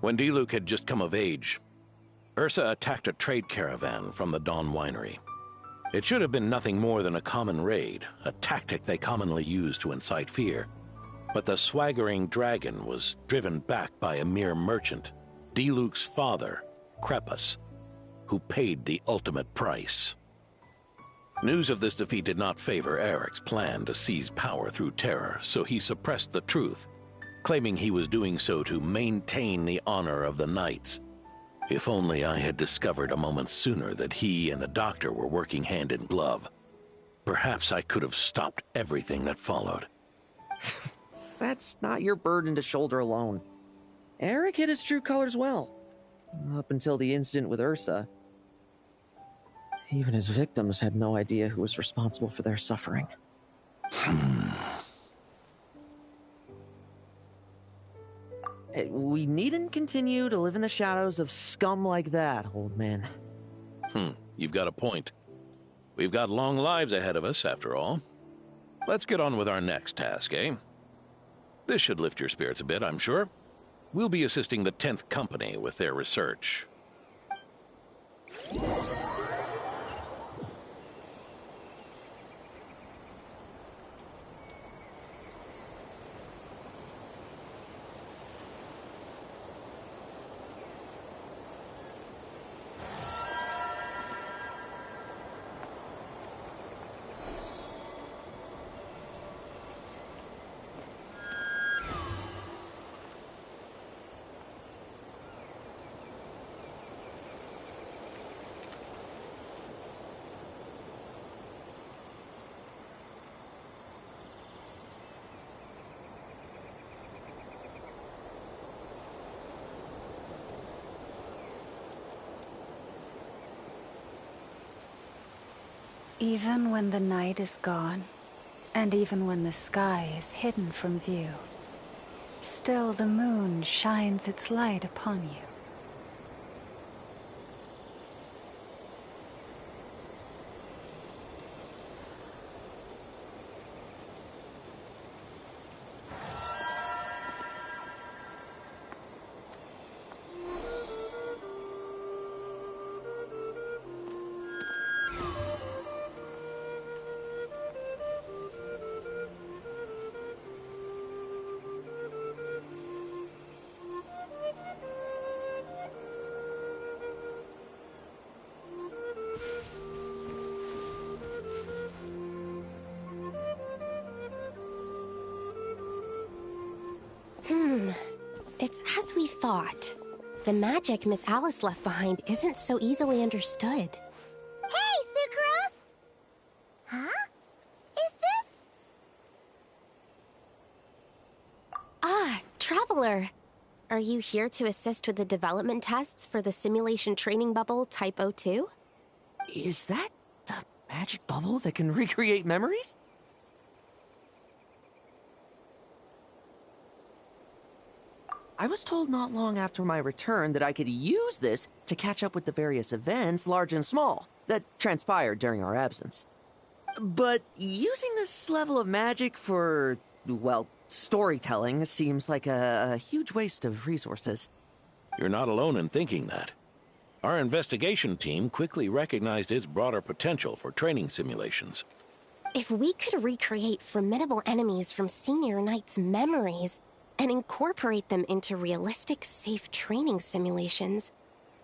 When Diluc had just come of age, Ursa attacked a trade caravan from the Dawn Winery. It should have been nothing more than a common raid, a tactic they commonly use to incite fear. But the swaggering dragon was driven back by a mere merchant, Diluc's father, Crepus, who paid the ultimate price. News of this defeat did not favor Eric's plan to seize power through terror, so he suppressed the truth, claiming he was doing so to maintain the honor of the Knights. If only I had discovered a moment sooner that he and the Doctor were working hand in glove. Perhaps I could have stopped everything that followed. That's not your burden to shoulder alone. Eric hid his true colors well. Up until the incident with Ursa. Even his victims had no idea who was responsible for their suffering. We needn't continue to live in the shadows of scum like that, old man. You've got a point. We've got long lives ahead of us, after all. Let's get on with our next task, eh? This should lift your spirits a bit, I'm sure. We'll be assisting the 10th Company with their research. Even when the night is gone, and even when the sky is hidden from view, still the moon shines its light upon you. It's as we thought. The magic Miss Alice left behind isn't so easily understood. Hey, Sucrose! Huh? Is this? Ah, Traveler! Are you here to assist with the development tests for the simulation training bubble Type 02? Is that the magic bubble that can recreate memories? I was told not long after my return that I could use this to catch up with the various events, large and small, that transpired during our absence. But using this level of magic for, well, storytelling seems like a huge waste of resources. You're not alone in thinking that. Our investigation team quickly recognized its broader potential for training simulations. If we could recreate formidable enemies from Senior Knight's memories and incorporate them into realistic, safe training simulations,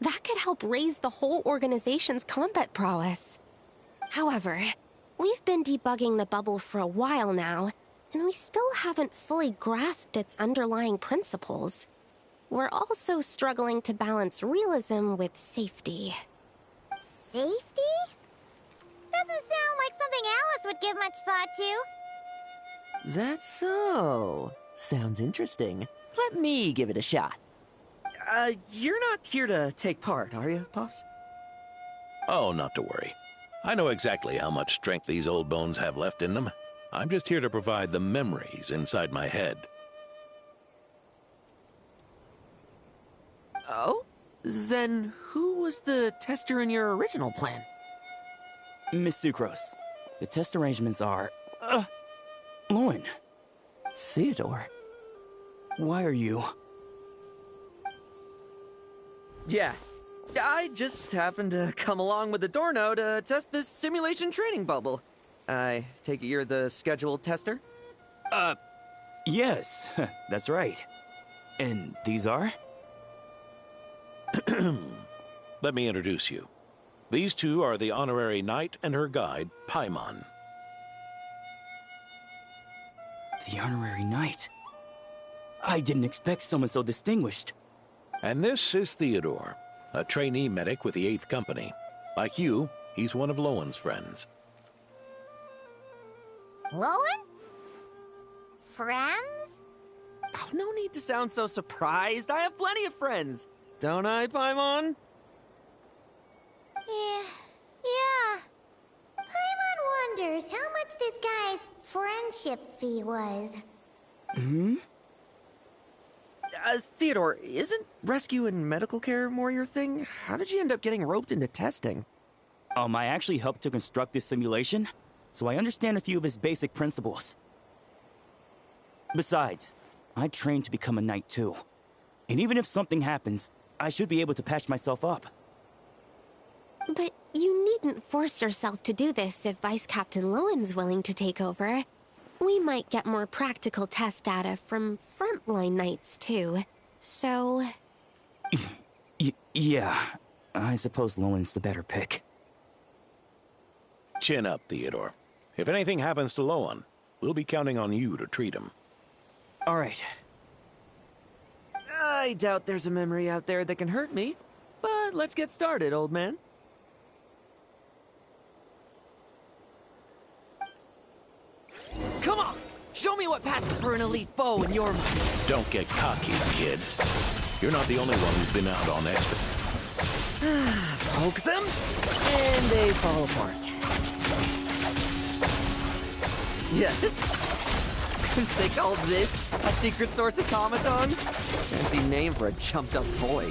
that could help raise the whole organization's combat prowess. However, we've been debugging the bubble for a while now, and we still haven't fully grasped its underlying principles. We're also struggling to balance realism with safety. Safety? Doesn't sound like something Alice would give much thought to. That's so. Sounds interesting. Let me give it a shot. You're not here to take part, are you, Pops? Oh, not to worry. I know exactly how much strength these old bones have left in them. I'm just here to provide the memories inside my head. Oh? Then who was the tester in your original plan? Miss Sucrose, the test arrangements are... Lauren. Theodore. Why are you... Yeah, I just happened to come along with the Dorno to test this simulation training bubble. I take it you're the scheduled tester? Yes, that's right. And these are? Let me introduce you. These two are the honorary knight and her guide, Paimon. The honorary knight? I didn't expect someone so distinguished. And this is Theodore, a trainee medic with the 8th Company. Like you, he's one of Lowen's friends. Lowen? Friends? Oh, no need to sound so surprised. I have plenty of friends. Don't I, Paimon? Yeah. Paimon wonders how much this guy's friendship fee was. Hmm? Theodore, isn't rescue and medical care more your thing? How did you end up getting roped into testing? I actually helped to construct this simulation, so I understand a few of his basic principles. Besides, I trained to become a knight too. And even if something happens, I should be able to patch myself up. But you needn't force yourself to do this if Vice Captain Lowen's willing to take over. We might get more practical test data from frontline knights too, so... Yeah, I suppose Lowen's the better pick. Chin up, Theodore. If anything happens to Lowen, we'll be counting on you to treat him. All right. I doubt there's a memory out there that can hurt me, but let's get started, old man. Come on! Show me what passes for an elite foe in your mind. Don't get cocky, kid. You're not the only one who's been out on expedition. Poke them, and they fall apart. Yeah. They call this a secret source automaton? Fancy name for a jumped up toy.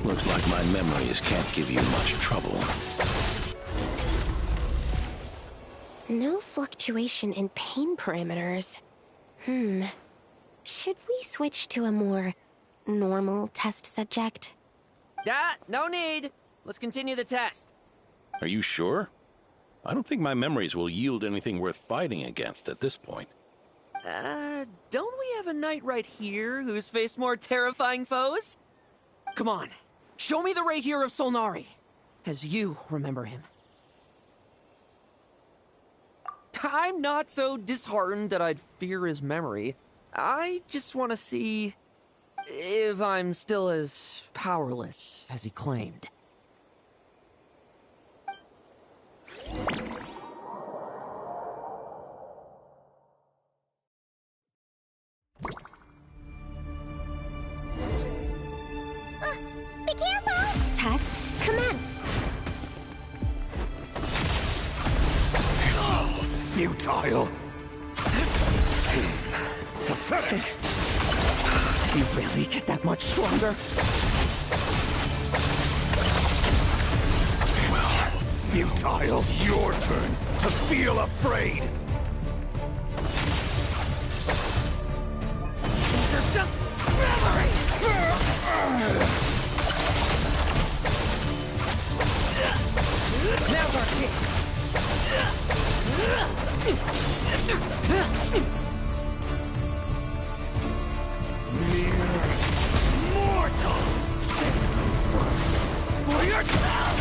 Looks like my memories can't give you much trouble. No fluctuation in pain parameters. Should we switch to a more normal test subject? No need. Let's continue the test. Are you sure? I don't think my memories will yield anything worth fighting against at this point. Don't we have a knight right here who's faced more terrifying foes? Come on, show me the Rahier of Solnari, as you remember him. I'm not so disheartened that I'd fear his memory. I just want to see if I'm still as powerless as he claimed. Be careful! Test commence! Futile! Pathetic! Did he really get that much stronger? Well, futile! It's your turn to feel afraid! Now's our chance! Mere mortal! For yourself!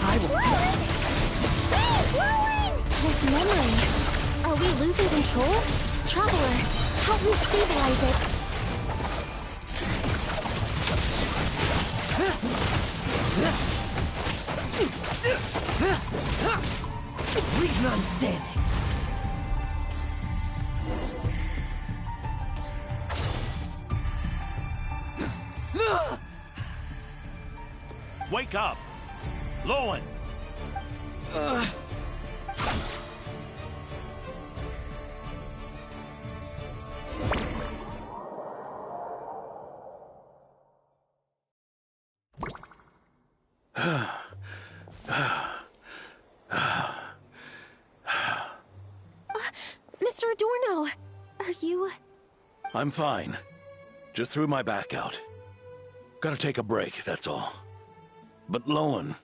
I will... Lowen! His memory. Are we losing control? Traveler, Help me stabilize it. Leave none standing. Wake up! Lowen! Mr. Adorno, are you... I'm fine. Just threw my back out. Gotta take a break, that's all. But Lowen...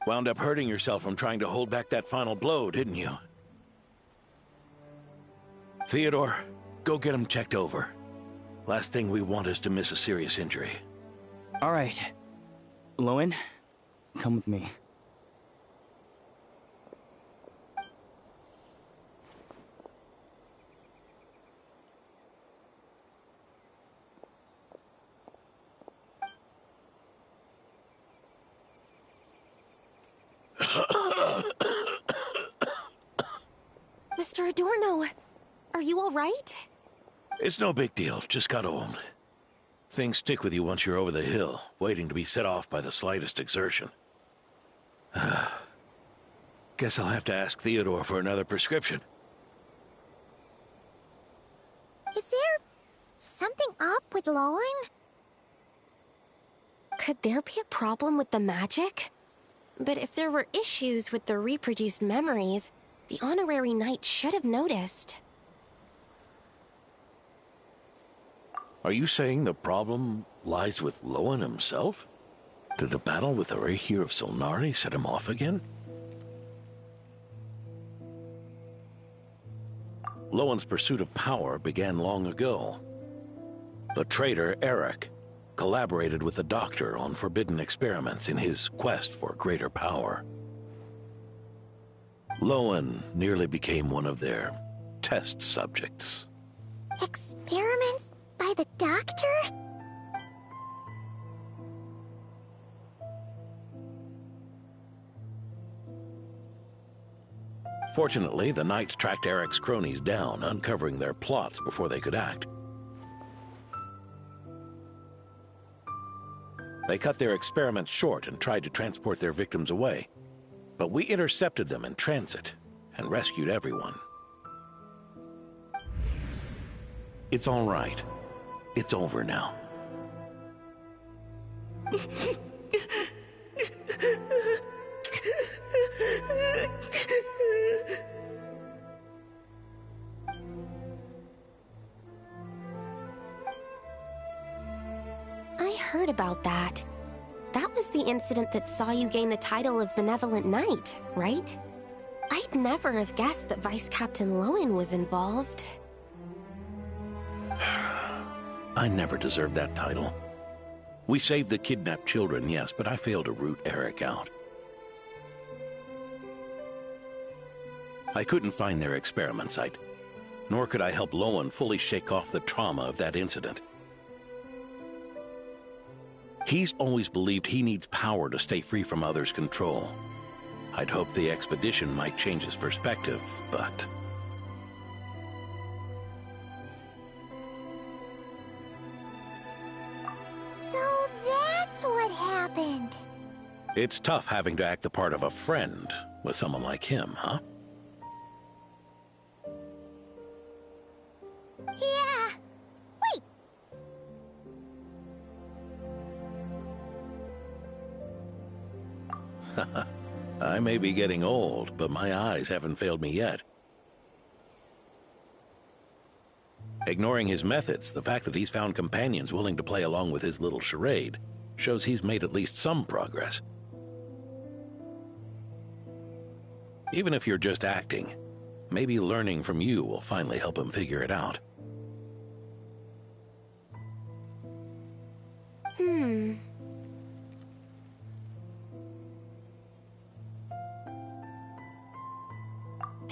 wound up hurting yourself from trying to hold back that final blow, didn't you? Theodore, go get him checked over. Last thing we want is to miss a serious injury. All right. Lowen, come with me. Mr. Adorno, are you all right? It's no big deal, just got old. Things stick with you once you're over the hill, waiting to be set off by the slightest exertion. Guess I'll have to ask Theodore for another prescription. Is there something up with Lowen? Could there be a problem with the magic? But if there were issues with the reproduced memories, the honorary knight should have noticed. Are you saying the problem lies with Lowen himself? Did the battle with the Reikir of Solnari set him off again? Lowen's pursuit of power began long ago. The traitor, Eric, collaborated with the Doctor on forbidden experiments in his quest for greater power. Lowen nearly became one of their test subjects. Experiments by the Doctor? Fortunately, the Knights tracked Eric's cronies down, uncovering their plots before they could act. They cut their experiments short and tried to transport their victims away. But we intercepted them in transit and rescued everyone. It's all right. It's over now. I heard about that. That was the incident that saw you gain the title of Benevolent Knight, right? I'd never have guessed that Vice Captain Lowen was involved. I never deserved that title. We saved the kidnapped children, yes, but I failed to root Eric out. I couldn't find their experiment site, nor could I help Lowen fully shake off the trauma of that incident. He's always believed he needs power to stay free from others' control. I'd hoped the expedition might change his perspective, but... So that's what happened. It's tough having to act the part of a friend with someone like him, huh? Yeah. Wait. I may be getting old, but my eyes haven't failed me yet. Ignoring his methods, the fact that he's found companions willing to play along with his little charade shows he's made at least some progress. Even if you're just acting, maybe learning from you will finally help him figure it out.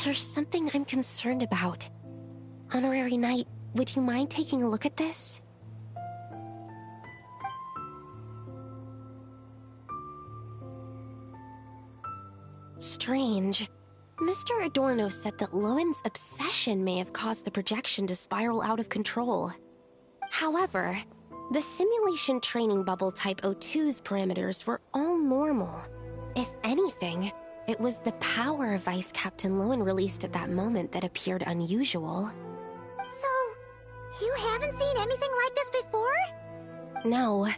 There's something I'm concerned about. Honorary Knight, would you mind taking a look at this? Strange. Mr. Adorno said that Lowen's obsession may have caused the projection to spiral out of control. However, the simulation training bubble Type O2's parameters were all normal. If anything, it was the power Vice Captain Lowen released at that moment that appeared unusual. So, you haven't seen anything like this before? No.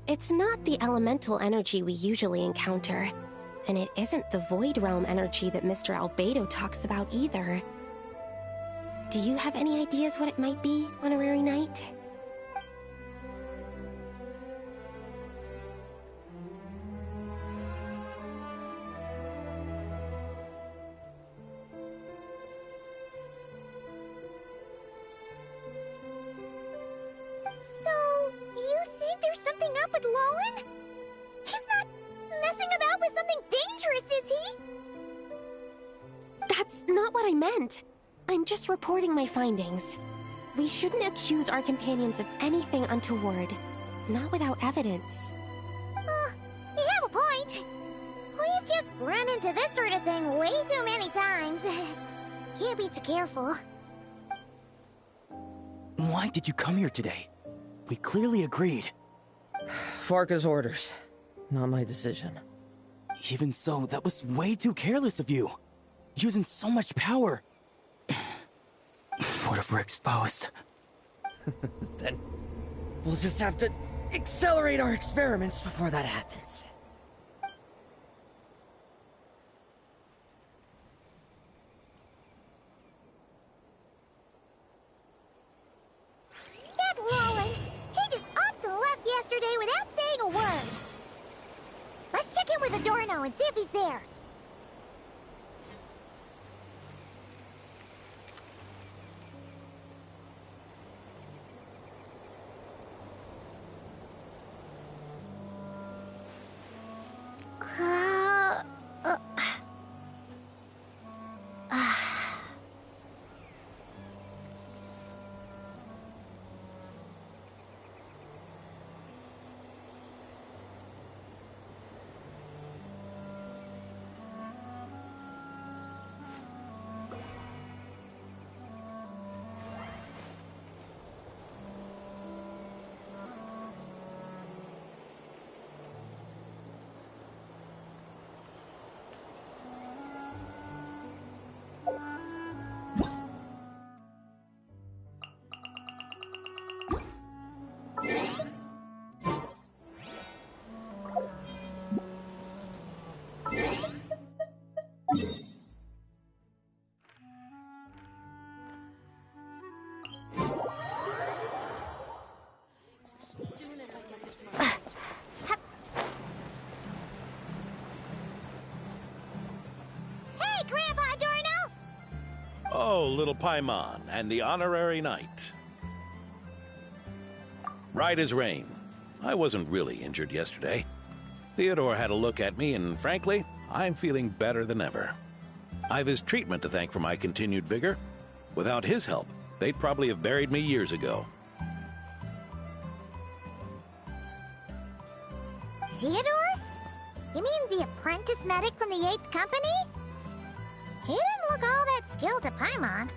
It's not the elemental energy we usually encounter. And it isn't the Void Realm energy that Mr. Albedo talks about either. Do you have any ideas what it might be, Honorary Knight? So, you think there's something up with Lowen? He's not messing about with something dangerous, is he? That's not what I meant. I'm just reporting my findings. We shouldn't accuse our companions of anything untoward. Not without evidence. You have a point. We've just run into this sort of thing way too many times. Can't be too careful. Why did you come here today? We clearly agreed. Farka's orders. Not my decision. Even so, that was way too careless of you. Using so much power. What if we're exposed? Then we'll just have to accelerate our experiments before that happens. That Lowen, he just upped and left yesterday without saying a word. Let's check in with Adorno and see if he's there. Oh, little Paimon and the Honorary Knight. Right as rain. I wasn't really injured yesterday. Theodore had a look at me, and frankly, I'm feeling better than ever. I've his treatment to thank for my continued vigor. Without his help, they'd probably have buried me years ago. Theodore? You mean the apprentice medic from the 8th Company? He didn't look all that skilled to Paimon.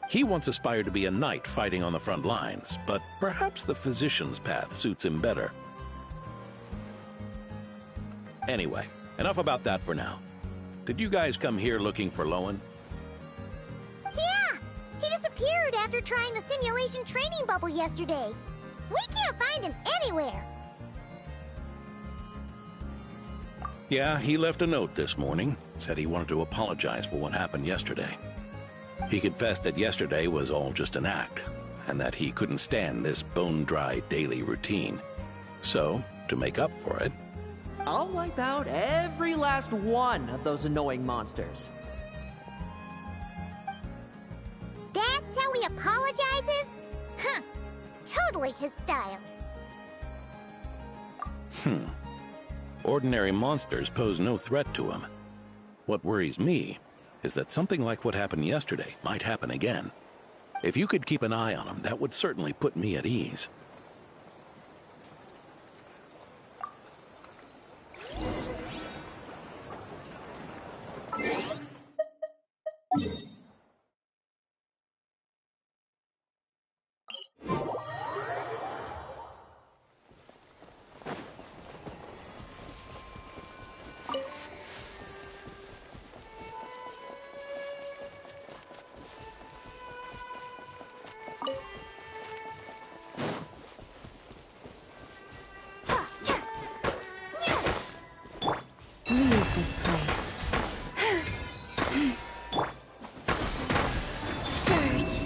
He once aspired to be a knight fighting on the front lines, but perhaps the physician's path suits him better. Anyway, enough about that for now. Did you guys come here looking for Lowen? Yeah! He disappeared after trying the simulation training bubble yesterday. We can't find him anywhere. Yeah, he left a note this morning. Said he wanted to apologize for what happened yesterday. He confessed that yesterday was all just an act, and that he couldn't stand this bone-dry daily routine. So, to make up for it... I'll wipe out every last one of those annoying monsters. That's how he apologizes? Huh. Totally his style. Ordinary monsters pose no threat to him. What worries me is that something like what happened yesterday might happen again. If you could keep an eye on him, that would certainly put me at ease. Leave this place. Surge.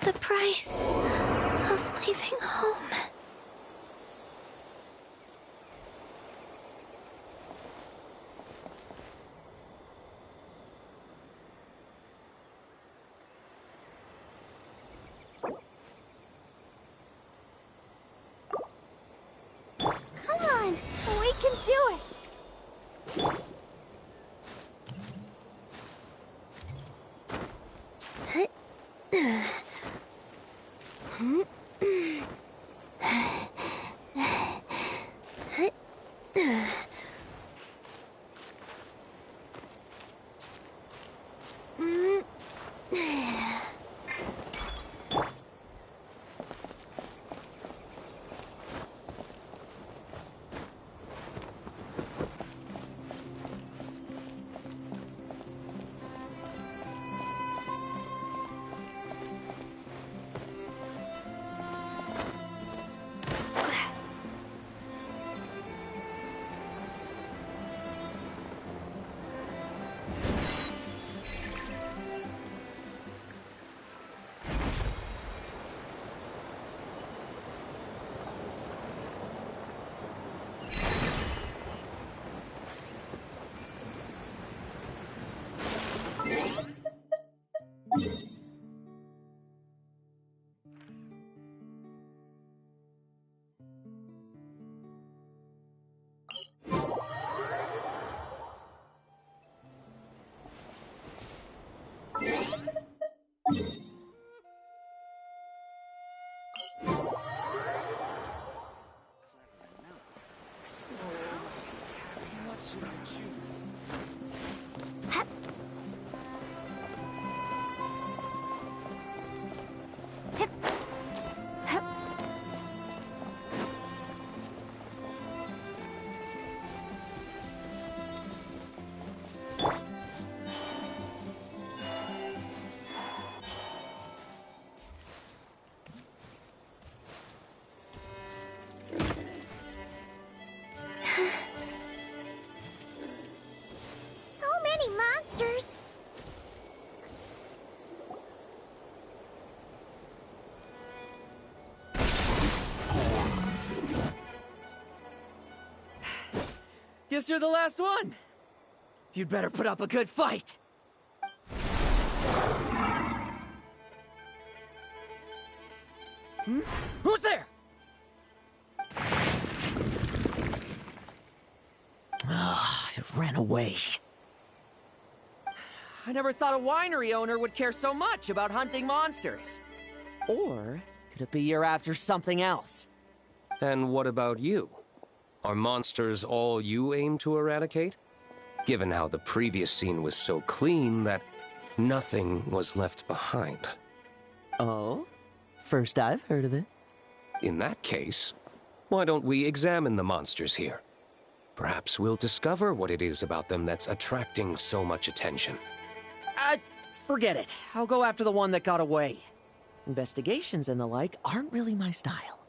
The price of leaving home. Come on, we can do it. So many monsters! Guess you're the last one. You'd better put up a good fight. Hmm? Who's there? Ah, it ran away. I never thought a winery owner would care so much about hunting monsters. Or could it be you're after something else? And what about you? Are monsters all you aim to eradicate? Given how the previous scene was so clean that nothing was left behind. Oh? First I've heard of it. In that case, why don't we examine the monsters here? Perhaps we'll discover what it is about them that's attracting so much attention. Forget it. I'll go after the one that got away. Investigations and the like aren't really my style.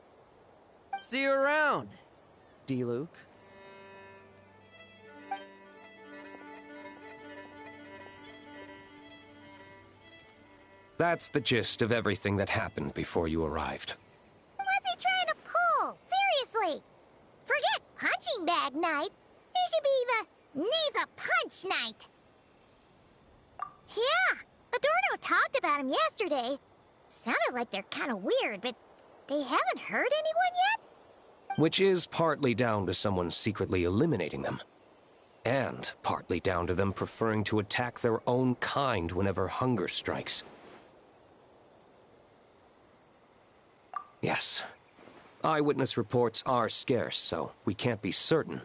See you around, D-Luke. That's the gist of everything that happened before you arrived. What's he trying to pull? Seriously! Forget punching bag night. It should be the needs a punch night. Yeah, Adorno talked about him yesterday. Sounded like they're kind of weird, but they haven't hurt anyone yet? Which is partly down to someone secretly eliminating them. And partly down to them preferring to attack their own kind whenever hunger strikes. Yes. Eyewitness reports are scarce, so we can't be certain.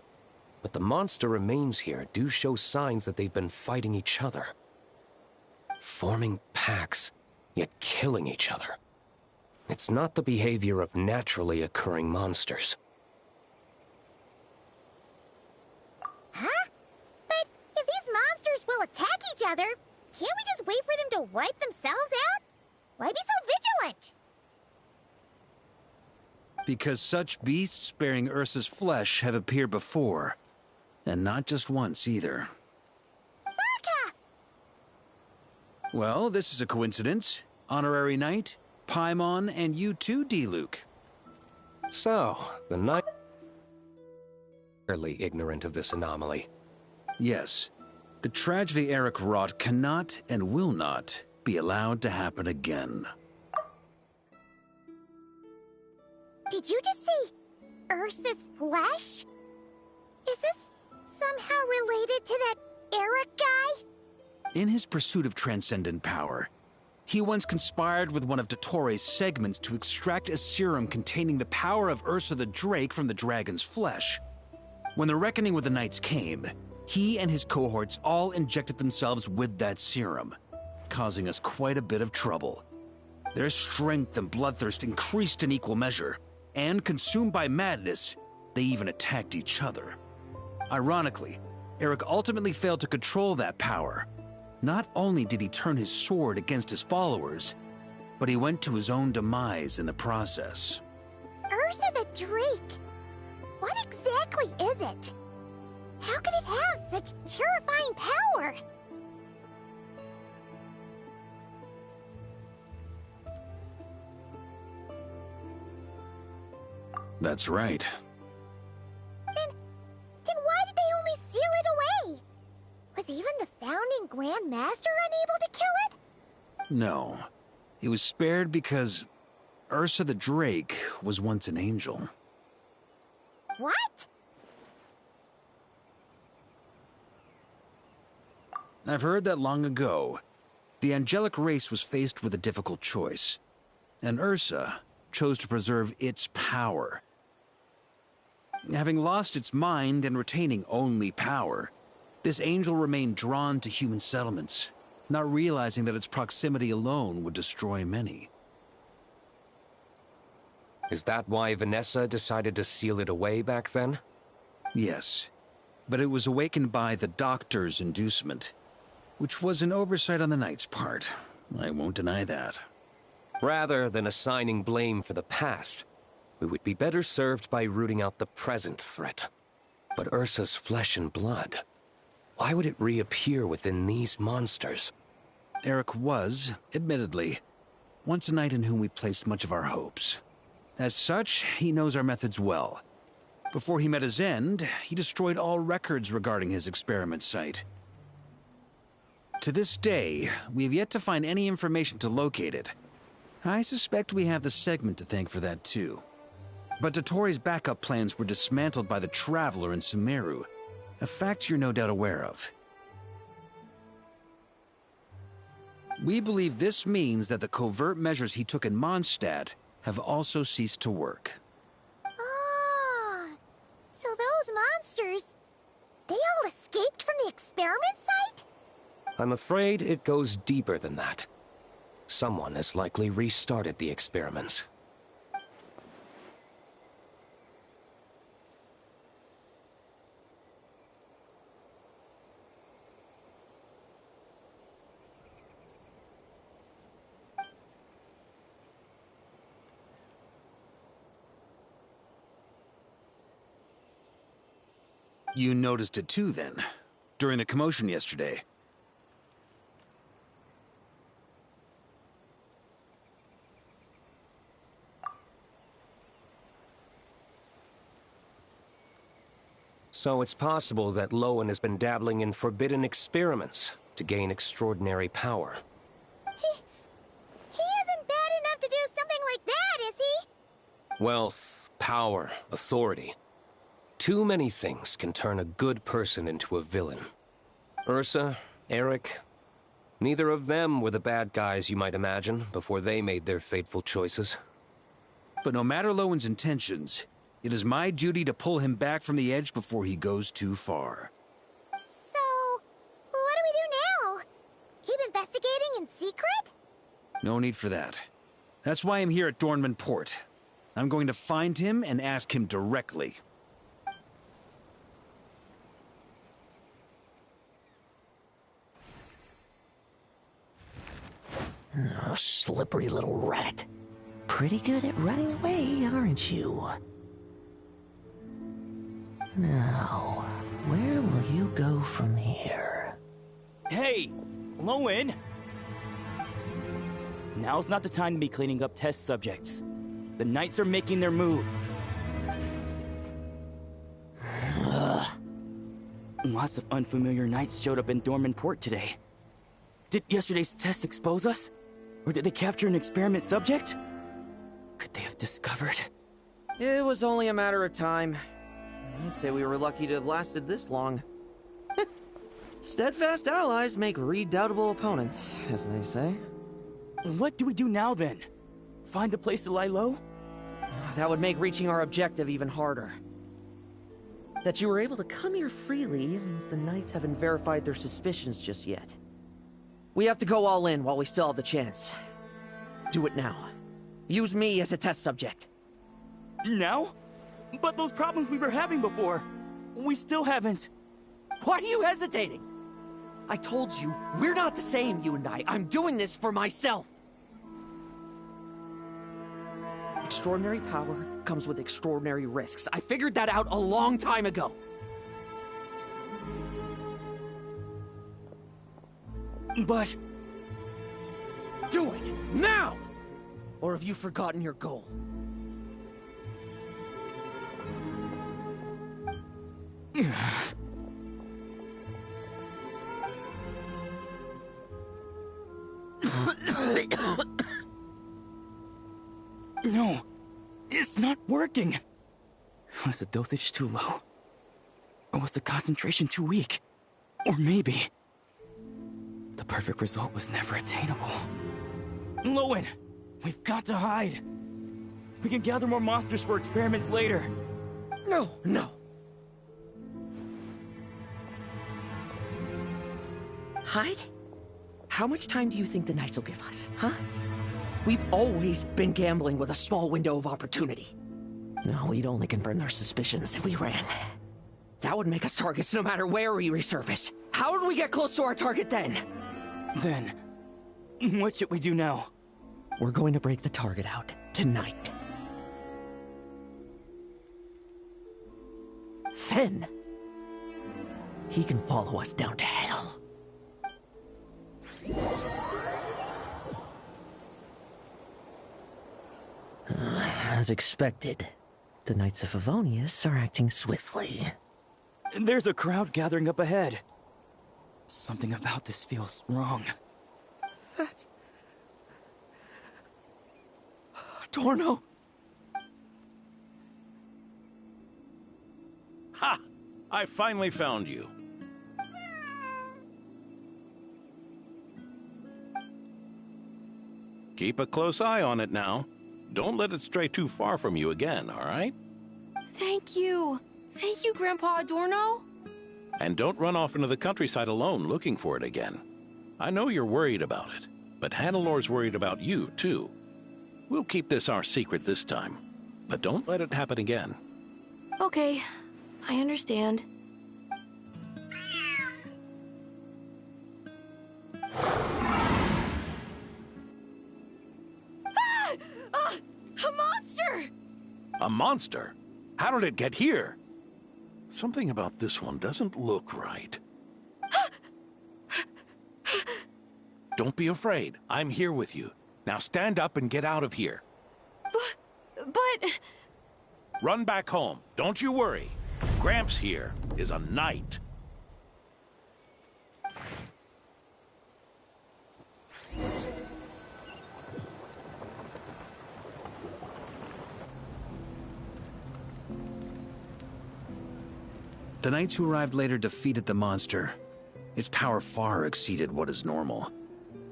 But the monster remains here do show signs that they've been fighting each other. Forming packs, yet killing each other. It's not the behavior of naturally occurring monsters. Huh? But if these monsters will attack each other, can't we just wait for them to wipe themselves out? Why be so vigilant? Because such beasts bearing Ursa's flesh have appeared before. And not just once, either. Urka! Well, this is a coincidence. Honorary Knight, Paimon, and you too, D-Luke. So, the Knight... fairly ignorant of this anomaly. Yes. The tragedy Eric wrought cannot and will not be allowed to happen again. Did you just see Ursa's flesh? Is this somehow related to that Eric guy? In his pursuit of transcendent power, He once conspired with one of Dottoro's segments to extract a serum containing the power of Ursa the Drake from the dragon's flesh. When the reckoning with the Knights came, he and his cohorts all injected themselves with that serum, causing us quite a bit of trouble. Their strength and bloodthirst increased in equal measure, and consumed by madness, they even attacked each other. Ironically, Eric ultimately failed to control that power. Not only did he turn his sword against his followers, but he went to his own demise in the process. Ursa the Drake? What exactly is it? How could it have such terrifying power? That's right. Then why did they only seal it away? Was even the founding Grand Master unable to kill it? No. It was spared because Ursa the Drake was once an angel. What? I've heard that long ago, the angelic race was faced with a difficult choice, and Ursa chose to preserve its power. Having lost its mind and retaining only power, this angel remained drawn to human settlements, not realizing that its proximity alone would destroy many. Is that why Vanessa decided to seal it away back then? Yes, but it was awakened by the Doctor's inducement, which was an oversight on the Knight's part. I won't deny that. Rather than assigning blame for the past, we would be better served by rooting out the present threat. But Ursa's flesh and blood, why would it reappear within these monsters? Eric was, admittedly, once a knight in whom we placed much of our hopes. As such, he knows our methods well. Before he met his end, he destroyed all records regarding his experiment site. To this day, we have yet to find any information to locate it. I suspect we have the segment to thank for that too. But Dottoro's backup plans were dismantled by the Traveler in Sumeru, a fact you're no doubt aware of. We believe this means that the covert measures he took in Mondstadt have also ceased to work. Ah, so those monsters, they all escaped from the experiment site? I'm afraid it goes deeper than that. Someone has likely restarted the experiments. You noticed it too, then, during the commotion yesterday. So it's possible that Lowen has been dabbling in forbidden experiments to gain extraordinary power. He isn't bad enough to do something like that, is he? Wealth, power, authority. Too many things can turn a good person into a villain. Ursa, Eric, neither of them were the bad guys you might imagine before they made their fateful choices. But no matter Lowen's intentions, it is my duty to pull him back from the edge before he goes too far. So, what do we do now? Keep investigating in secret? No need for that. That's why I'm here at Dornman Port. I'm going to find him and ask him directly. Oh, slippery little rat. Pretty good at running away, aren't you? Now, where will you go from here? Hey, Lowen! Now's not the time to be cleaning up test subjects. The Knights are making their move. Lots of unfamiliar Knights showed up in Dorman Port today. Did yesterday's test expose us? Or did they capture an experiment subject? Could they have discovered? It was only a matter of time. I'd say we were lucky to have lasted this long. Steadfast allies make redoubtable opponents, as they say. What do we do now, then? Find a place to lie low? That would make reaching our objective even harder. That you were able to come here freely means the Knights haven't verified their suspicions just yet. We have to go all in while we still have the chance. Do it now. Use me as a test subject. Now? But those problems we were having before, we still haven't. Why are you hesitating? I told you, we're not the same, you and I. I'm doing this for myself. Extraordinary power comes with extraordinary risks. I figured that out a long time ago. But... do it, now! Or have you forgotten your goal? No, it's not working. Was the dosage too low? Or was the concentration too weak? Or maybe... the perfect result was never attainable. Lowen, we've got to hide. We can gather more monsters for experiments later. No, no. Hide? How much time do you think the Knights will give us, huh? We've always been gambling with a small window of opportunity. No, we'd only confirm their suspicions if we ran. That would make us targets no matter where we resurface. How would we get close to our target then? Then, what should we do now? We're going to break the target out tonight. Then, he can follow us down to hell. As expected, the Knights of Favonius are acting swiftly. There's a crowd gathering up ahead. Something about this feels wrong. That's... Torno! Ha! I finally found you. Keep a close eye on it now. Don't let it stray too far from you again, all right? Thank you. Thank you, Grandpa Adorno. And don't run off into the countryside alone looking for it again. I know you're worried about it, but Hannelor's worried about you, too. We'll keep this our secret this time, but don't let it happen again. Okay, I understand. A monster! A monster? How did it get here? Something about this one doesn't look right. Don't be afraid. I'm here with you. Now stand up and get out of here. But... Run back home. Don't you worry. Gramps here is a knight. The knights who arrived later defeated the monster. Its power far exceeded what is normal.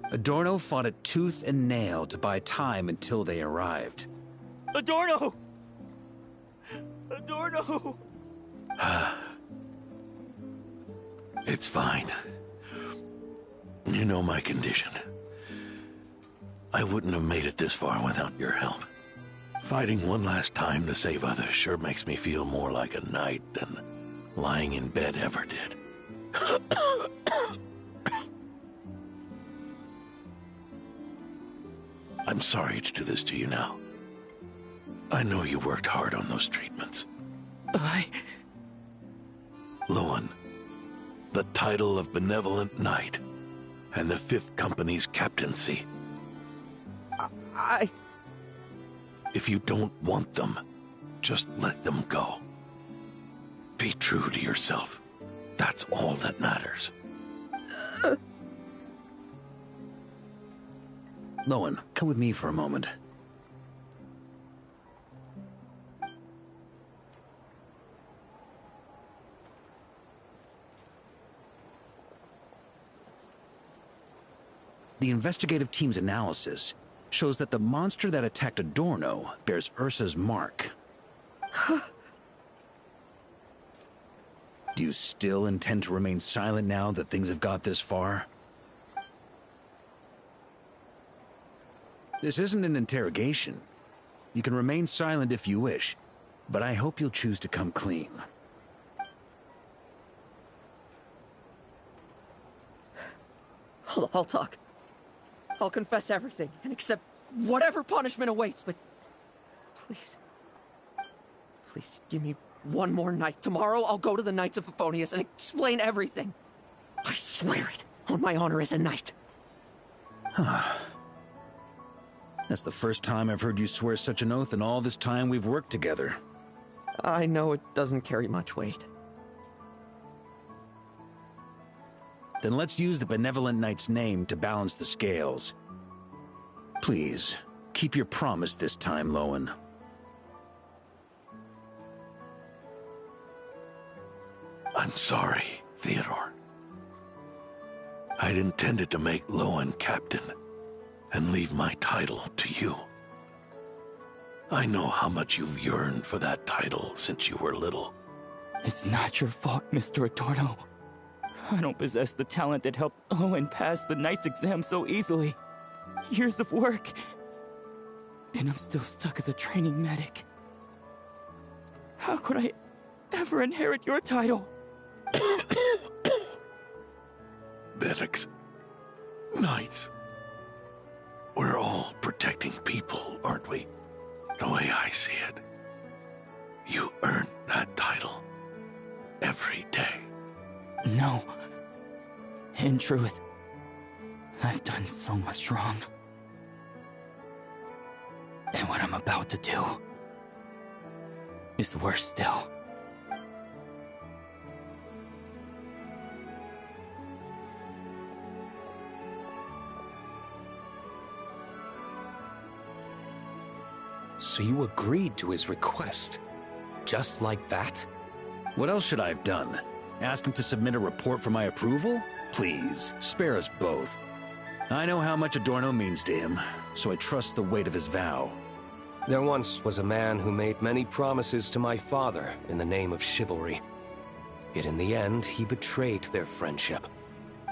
Adorno fought it tooth and nail to buy time until they arrived. Adorno! Adorno! It's fine. You know my condition. I wouldn't have made it this far without your help. Fighting one last time to save others sure makes me feel more like a knight than lying in bed ever did. I'm sorry to do this to you now. I know you worked hard on those treatments. Lowen, the title of Benevolent Knight and the 5th Company's captaincy. If you don't want them, just let them go. Be true to yourself. That's all that matters. Lowen, come with me for a moment. The investigative team's analysis shows that the monster that attacked Adorno bears Ursa's mark. Do you still intend to remain silent now that things have got this far? This isn't an interrogation. You can remain silent if you wish, but I hope you'll choose to come clean. I'll talk. I'll confess everything and accept whatever punishment awaits, but please, please give me one more night. Tomorrow I'll go to the Knights of Favonius and explain everything. I swear it, on my honor as a knight. That's the first time I've heard you swear such an oath in all this time we've worked together. I know it doesn't carry much weight. Then let's use the Benevolent Knight's name to balance the scales. Please, keep your promise this time, Lowen. I'm sorry, Theodore. I'd intended to make Lowen captain and leave my title to you. I know how much you've yearned for that title since you were little. It's not your fault, Mr. Adorno. I don't possess the talent that helped Owen pass the Knight's exam so easily. Years of work. And I'm still stuck as a training medic. How could I ever inherit your title? Medics. Knights. We're all protecting people, aren't we? The way I see it. You earned that title. Every day. No. In truth, I've done so much wrong. And what I'm about to do is worse still. So you agreed to his request? Just like that? What else should I have done? Ask him to submit a report for my approval? Please, spare us both. I know how much Adorno means to him, so I trust the weight of his vow. There once was a man who made many promises to my father in the name of chivalry. Yet in the end, he betrayed their friendship.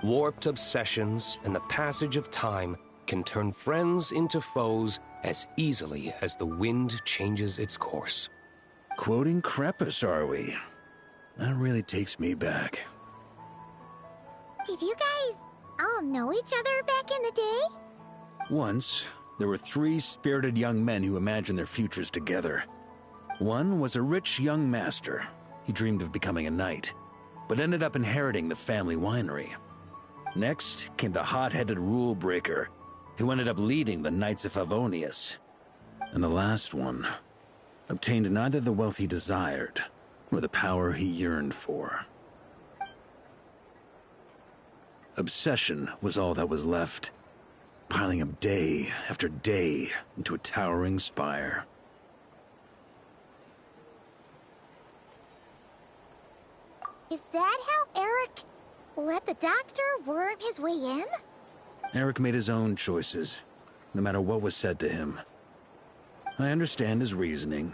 Warped obsessions and the passage of time can turn friends into foes as easily as the wind changes its course. Quoting Crepus, are we? That really takes me back. Did you guys all know each other back in the day? Once, there were 3 spirited young men who imagined their futures together. One was a rich young master. He dreamed of becoming a knight, but ended up inheriting the family winery. Next came the hot-headed rule breaker, who ended up leading the Knights of Favonius. And the last one obtained neither the wealth he desired, nor the power he yearned for. Obsession was all that was left, piling up day after day into a towering spire. Is that how Eric let the doctor worm his way in? Eric made his own choices, no matter what was said to him. I understand his reasoning,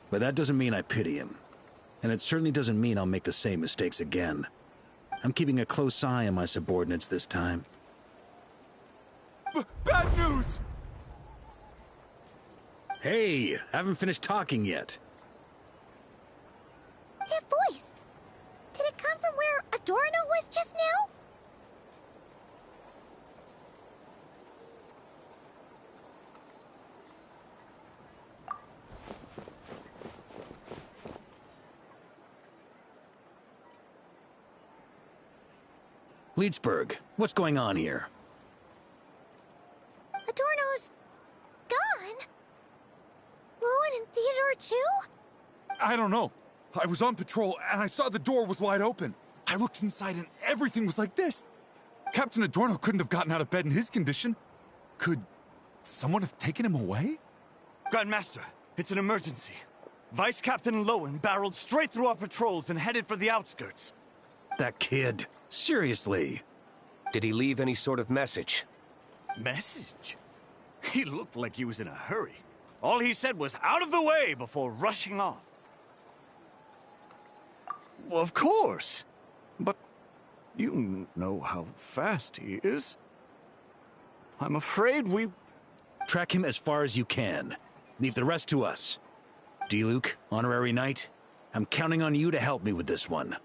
but that doesn't mean I pity him. And it certainly doesn't mean I'll make the same mistakes again. I'm keeping a close eye on my subordinates this time. Bad news! Hey, haven't finished talking yet. That voice! Did it come from where Adorno was just now? Leedsburg, what's going on here? Adorno's gone? Lowen and Theodore too? I don't know. I was on patrol and I saw the door was wide open. I looked inside and everything was like this. Captain Adorno couldn't have gotten out of bed in his condition. Could someone have taken him away? Grandmaster, it's an emergency. Vice Captain Lowen barreled straight through our patrols and headed for the outskirts. That kid. Seriously. Did he leave any sort of message? Message? He looked like he was in a hurry. All he said was out of the way before rushing off. Well, of course. But you know how fast he is. I'm afraid we... Track him as far as you can. Leave the rest to us. D-Luke, Honorary Knight, I'm counting on you to help me with this one.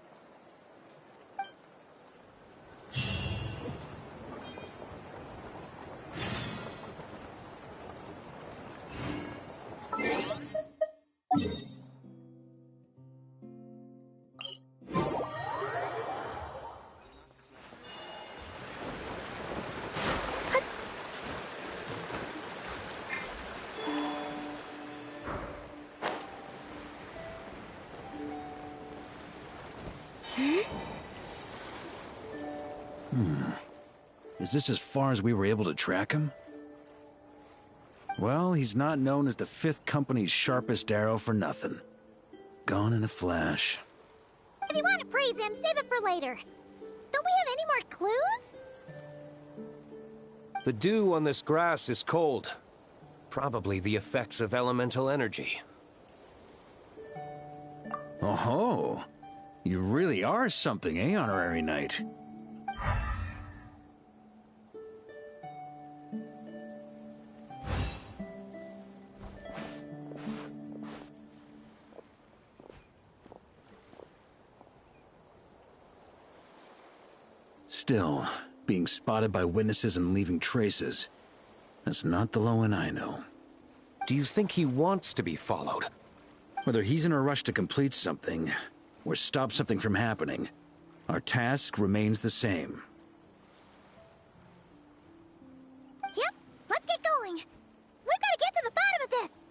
Is this as far as we were able to track him? Well, he's not known as the 5th Company's sharpest arrow for nothing. Gone in a flash. If you want to praise him, save it for later. Don't we have any more clues? The dew on this grass is cold. Probably the effects of elemental energy. Oh-ho! You really are something, eh, Honorary Knight? Still, being spotted by witnesses and leaving traces, that's not the Lowen I know. Do you think he wants to be followed? Whether he's in a rush to complete something, or stop something from happening, our task remains the same. Yep, let's get going. We've got to get to the bottom of this.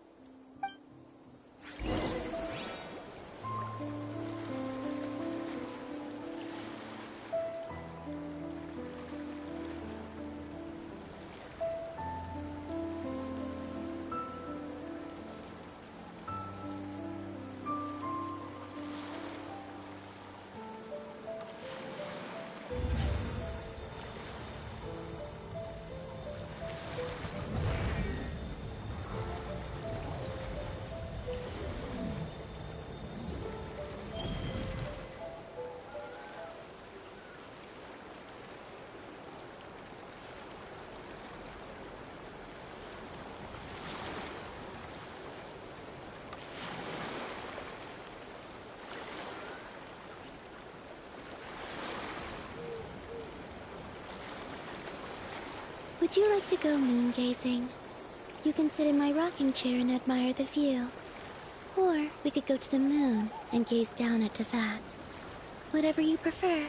Would you like to go moon gazing? You can sit in my rocking chair and admire the view. Or we could go to the moon and gaze down at Tefat. Whatever you prefer.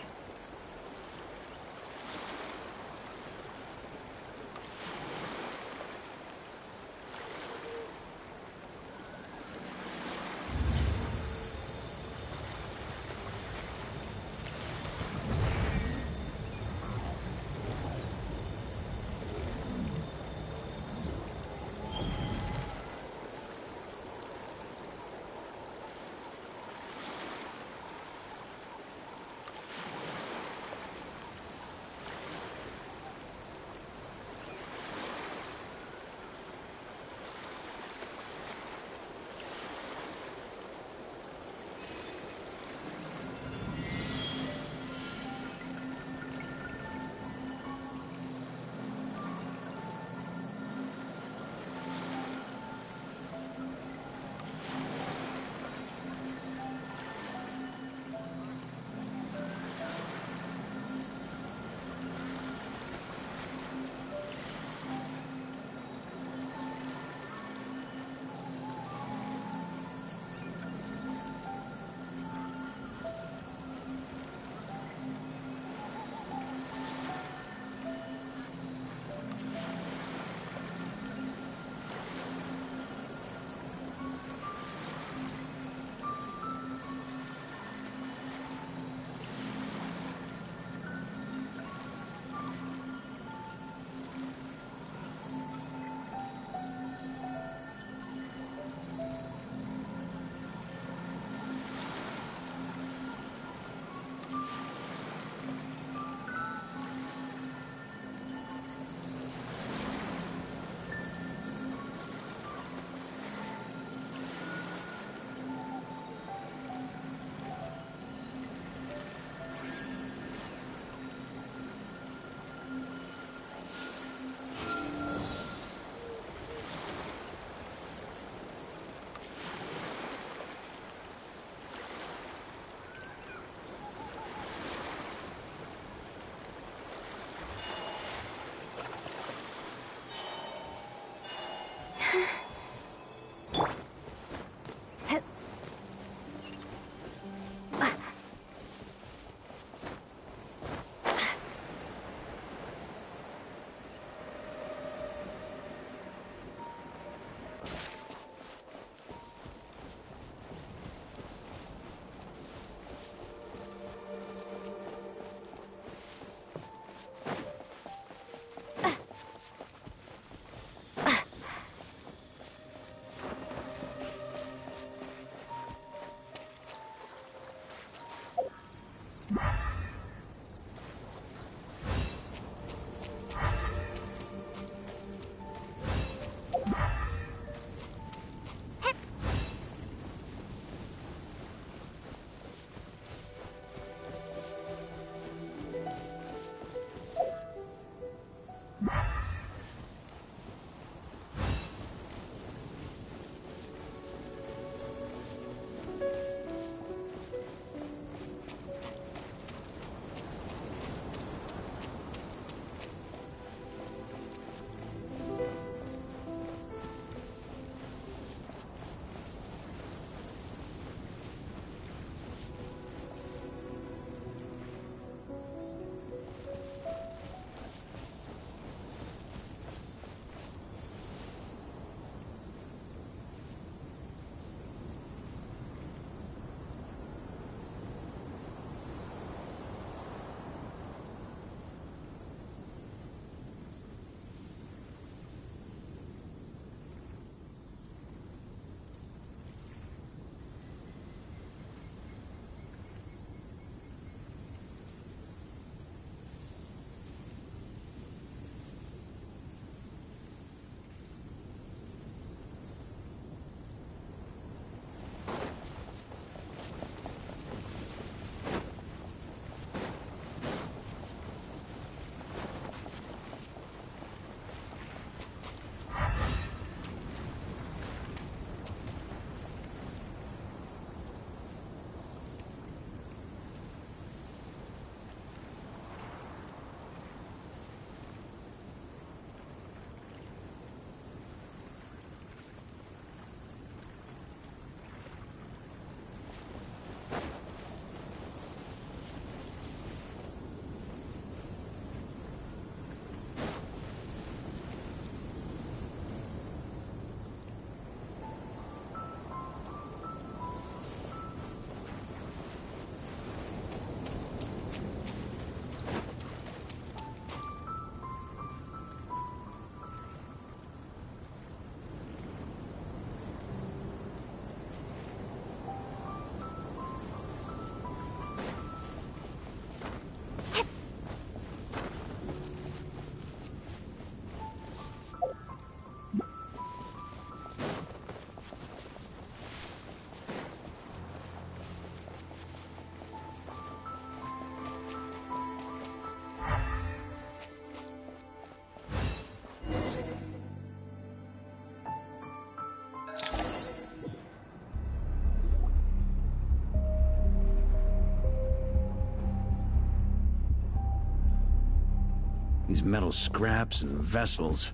These metal scraps and vessels.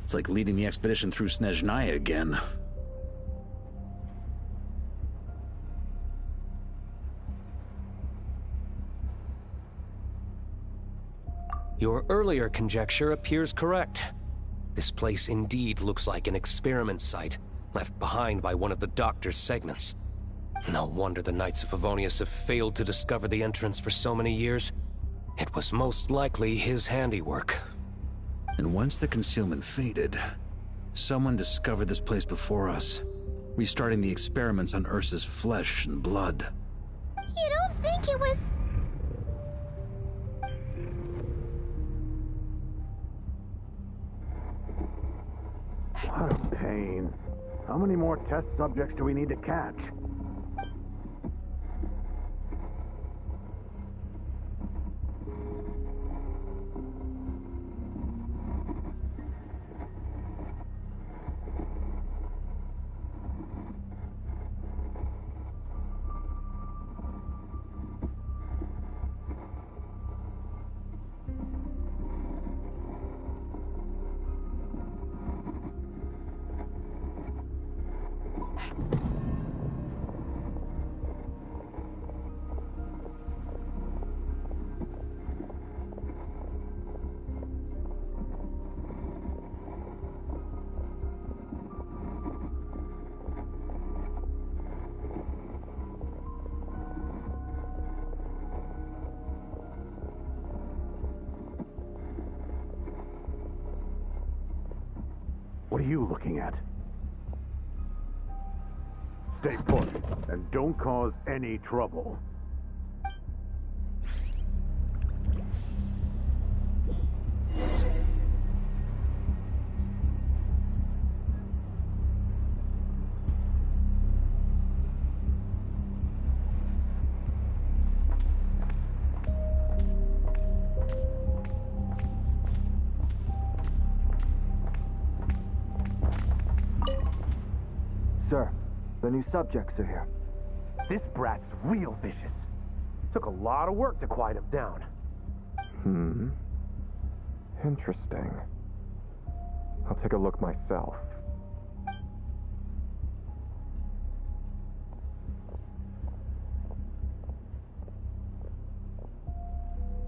It's like leading the expedition through Snezhnaya again. Your earlier conjecture appears correct. This place indeed looks like an experiment site, left behind by one of the Doctor's segments. No wonder the Knights of Favonius have failed to discover the entrance for so many years. It was most likely his handiwork. And once the concealment faded, someone discovered this place before us, restarting the experiments on Ursa's flesh and blood. You don't think it was... What a pain. How many more test subjects do we need to catch? What are you looking at? Stay put, and don't cause any trouble. Sir, the new subjects are here. This brat's real vicious. Took a lot of work to quiet him down. Interesting. I'll take a look myself.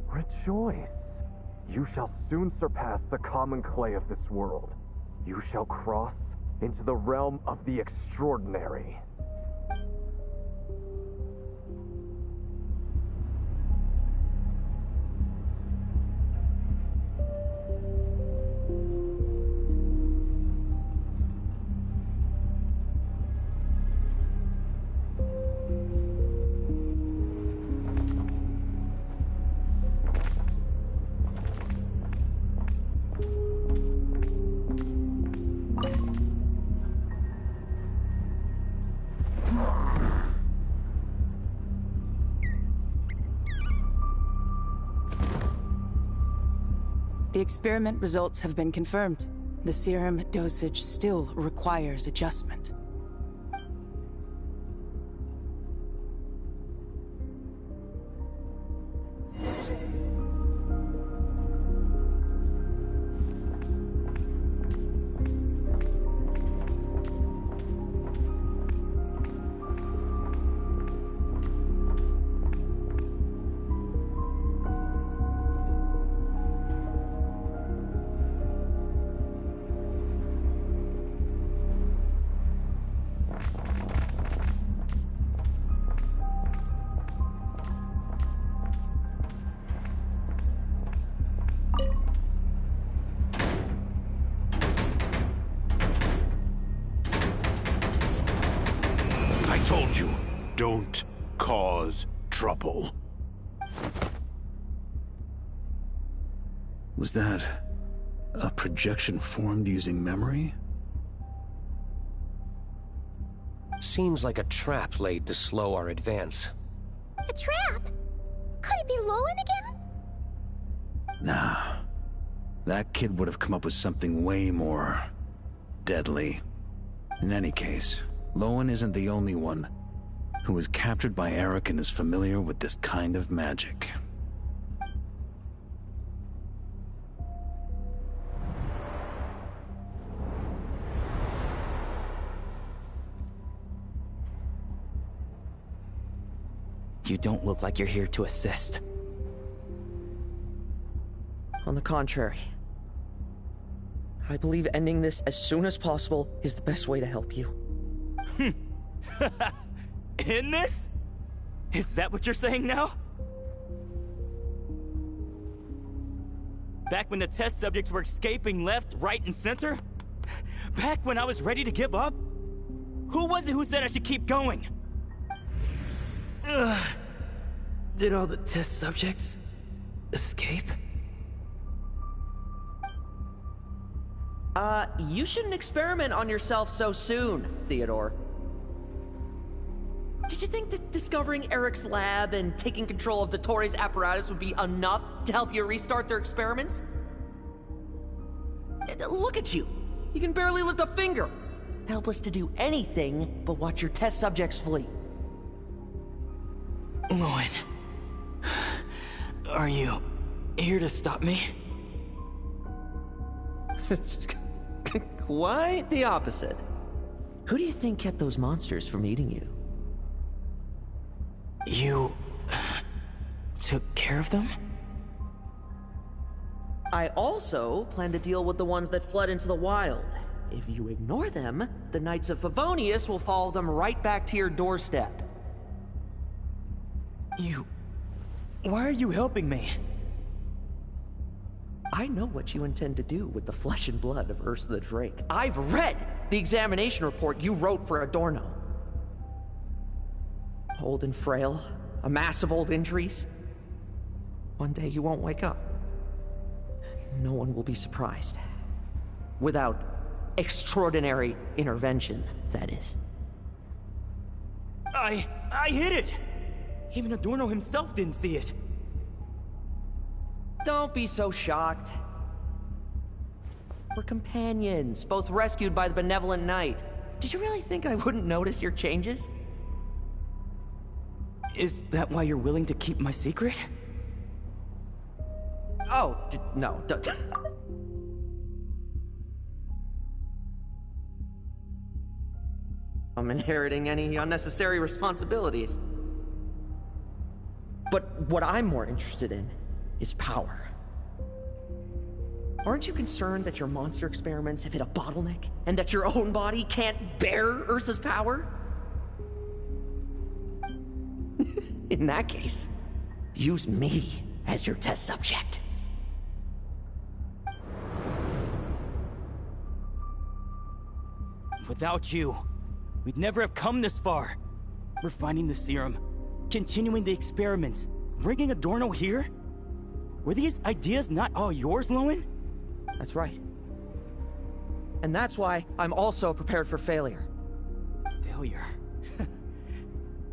Rejoice. You shall soon surpass the common clay of this world. You shall cross into the realm of the extraordinary. The experiment results have been confirmed. The serum dosage still requires adjustment. Told you, don't cause trouble. Was that a projection formed using memory? Seems like a trap laid to slow our advance. A trap? Could it be Lowen again? Nah. That kid would have come up with something way more deadly. In any case, Lowen isn't the only one who was captured by Eric and is familiar with this kind of magic. You don't look like you're here to assist. On the contrary, I believe ending this as soon as possible is the best way to help you. In this? Is that what you're saying now? Back when the test subjects were escaping left, right, and center? Back when I was ready to give up? Who was it who said I should keep going? Did all the test subjects escape? You shouldn't experiment on yourself so soon, Theodore. Did you think that discovering Eric's lab and taking control of Dottoro's apparatus would be enough to help you restart their experiments? Look at you. You can barely lift a finger. Helpless to do anything but watch your test subjects flee. Lowen, are you here to stop me? Quite the opposite. Who do you think kept those monsters from eating you? You took care of them? I also plan to deal with the ones that fled into the wild. If you ignore them, the Knights of Favonius will follow them right back to your doorstep. Why are you helping me? I know what you intend to do with the flesh and blood of Ursa the Drake. I've read the examination report you wrote for Adorno. Old and frail, a mass of old injuries. One day you won't wake up. No one will be surprised. Without extraordinary intervention, that is. I hit it! Even Adorno himself didn't see it. Don't be so shocked. We're companions, both rescued by the benevolent knight. Did you really think I wouldn't notice your changes? Is that why you're willing to keep my secret? Oh, no, don't. I'm inheriting any unnecessary responsibilities. But what I'm more interested in is power. Aren't you concerned that your monster experiments have hit a bottleneck and that your own body can't bear Ursa's power? In that case, use me as your test subject. Without you, we'd never have come this far. We're finding the serum, continuing the experiments, bringing Adorno here? Were these ideas not all yours, Lowen? That's right. And that's why I'm also prepared for failure. Failure?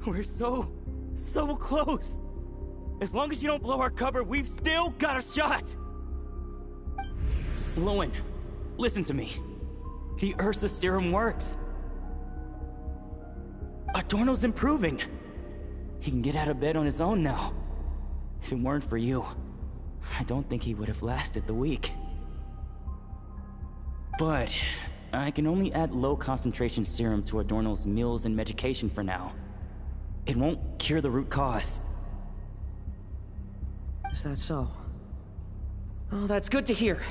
We're so close. As long as you don't blow our cover, we've still got a shot. Lowen, listen to me. The Ursa serum works. Adorno's improving. He can get out of bed on his own now. If it weren't for you, I don't think he would have lasted the week. But I can only add low concentration serum to Adorno's meals and medication for now. It won't cure the root cause. Is that so? Oh, that's good to hear.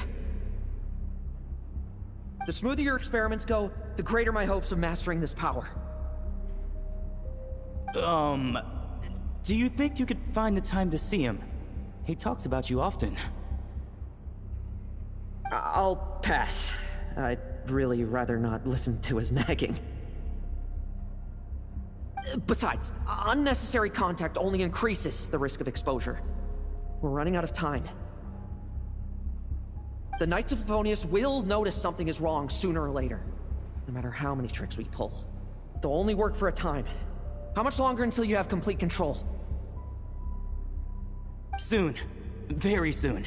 The smoother your experiments go, the greater my hopes of mastering this power. Do you think you could find the time to see him? He talks about you often. I'll pass. I'd really rather not listen to his nagging. Besides, unnecessary contact only increases the risk of exposure. We're running out of time. The Knights of Favonius will notice something is wrong sooner or later, no matter how many tricks we pull. They'll only work for a time. How much longer until you have complete control? Soon. Very soon.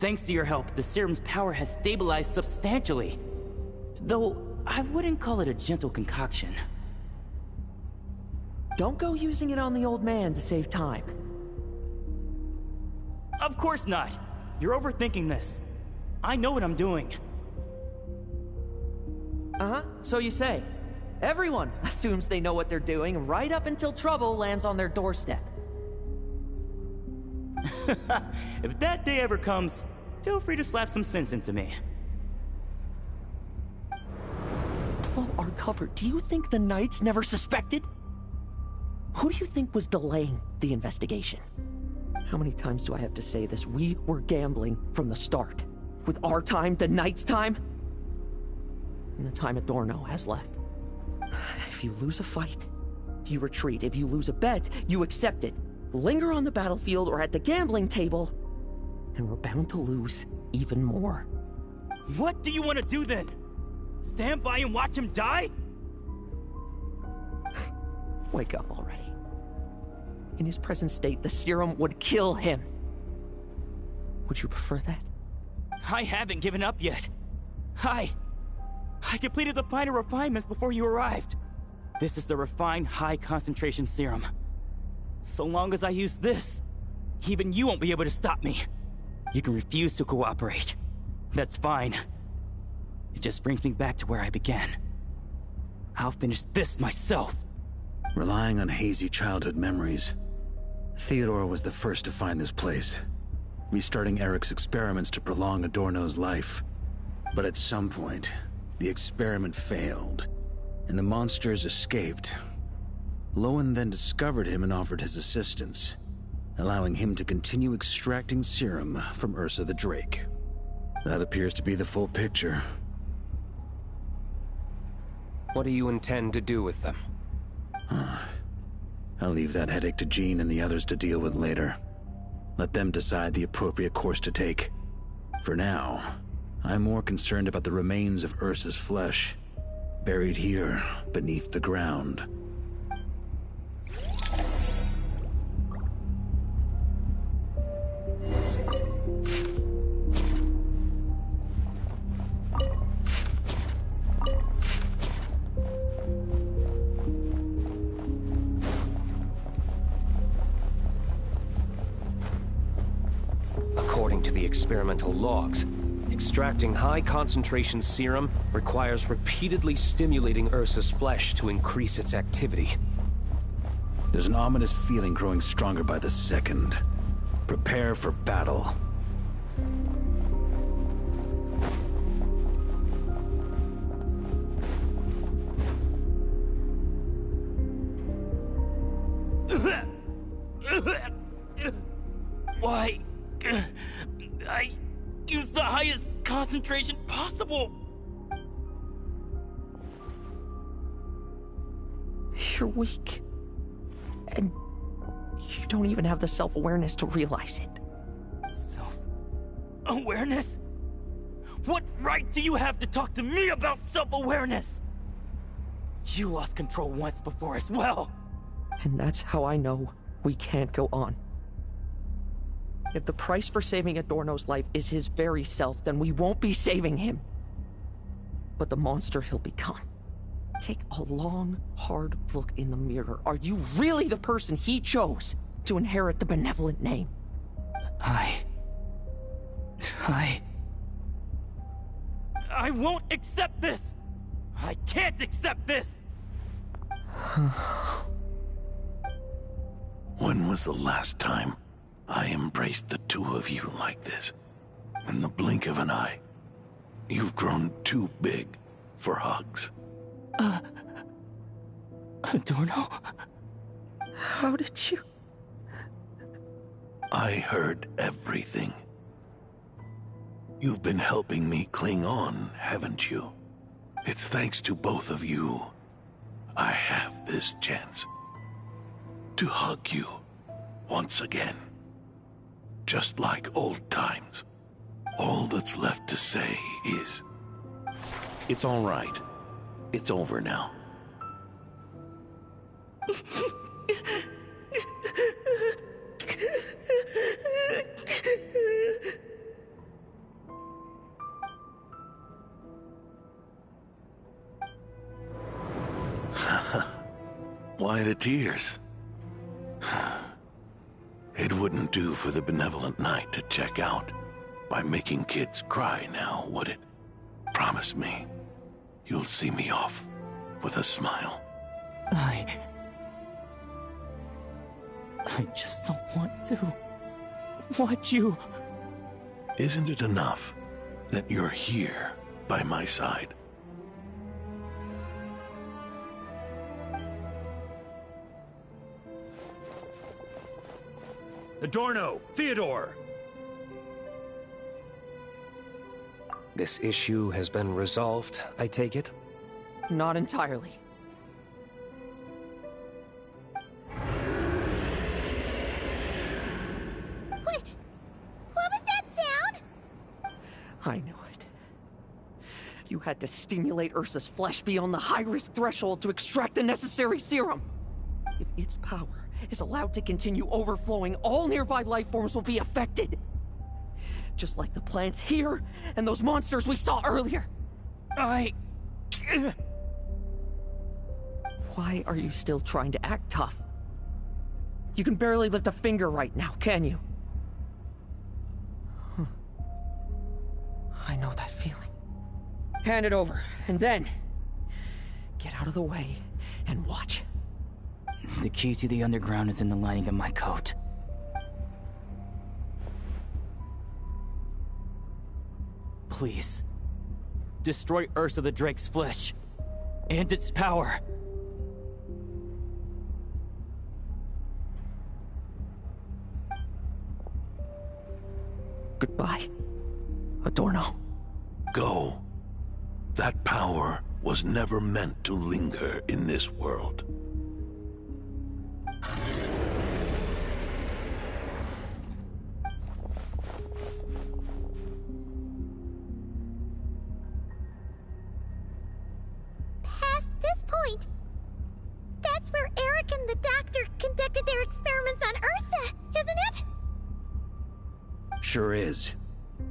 Thanks to your help, the serum's power has stabilized substantially. Though, I wouldn't call it a gentle concoction. Don't go using it on the old man to save time. Of course not. You're overthinking this. I know what I'm doing. Uh-huh, so you say. Everyone assumes they know what they're doing right up until trouble lands on their doorstep. If that day ever comes, feel free to slap some sense into me. Blow our cover. Do you think the Knights never suspected? Who do you think was delaying the investigation? How many times do I have to say this? We were gambling from the start. With our time, the Knights' time, and the time Adorno has left. If you lose a fight, you retreat. If you lose a bet, you accept it. Linger on the battlefield or at the gambling table, and we're bound to lose even more. What do you want to do then? Stand by and watch him die? Wake up already. In his present state, the serum would kill him. Would you prefer that? I haven't given up yet. I completed the final refinements before you arrived. This is the refined high-concentration serum. So long as I use this, even you won't be able to stop me. You can refuse to cooperate. That's fine. It just brings me back to where I began. I'll finish this myself. Relying on hazy childhood memories, Theodore was the first to find this place, restarting Eric's experiments to prolong Adorno's life. But at some point, the experiment failed, and the monsters escaped. Lowen then discovered him and offered his assistance, allowing him to continue extracting serum from Ursa the Drake. That appears to be the full picture. What do you intend to do with them? I'll leave that headache to Jean and the others to deal with later. Let them decide the appropriate course to take. For now, I'm more concerned about the remains of Ursa's flesh, buried here beneath the ground. According to the experimental logs, extracting high-concentration serum requires repeatedly stimulating Ursa's flesh to increase its activity. There's an ominous feeling growing stronger by the second. Prepare for battle. Why? I used the highest concentration possible. You're weak. And you don't even have the self-awareness to realize it. Self-awareness? What right do you have to talk to me about self-awareness? You lost control once before as well. And that's how I know we can't go on. If the price for saving Adorno's life is his very self, then we won't be saving him, but the monster he'll become. Take a long, hard look in the mirror. Are you really the person he chose to inherit the benevolent name? I won't accept this! I can't accept this! When was the last time I embraced the two of you like this? In the blink of an eye. You've grown too big for hugs. Adorno? How did you? I heard everything. You've been helping me cling on, haven't you? It's thanks to both of you I have this chance to hug you once again. Just like old times. All that's left to say is, it's all right. It's over now. Why the tears? It wouldn't do for the benevolent knight to check out by making kids cry now, would it? Promise me, you'll see me off with a smile. I just don't want to watch you. Isn't it enough that you're here by my side? Adorno! Theodore! This issue has been resolved, I take it? Not entirely. What was that sound? I knew it. You had to stimulate Ursa's flesh beyond the high-risk threshold to extract the necessary serum. If its power is allowed to continue overflowing, all nearby life forms will be affected. Just like the plants here and those monsters we saw earlier. Why are you still trying to act tough? You can barely lift a finger right now, can you? I know that feeling. Hand it over, and then get out of the way and watch. The key to the underground is in the lining of my coat. Please, destroy Ursa the Drake's flesh and its power. Goodbye, Adorno. Go. That power was never meant to linger in this world. Past this point, that's where Eric and the doctor conducted their experiments on Ursa, isn't it? Sure is.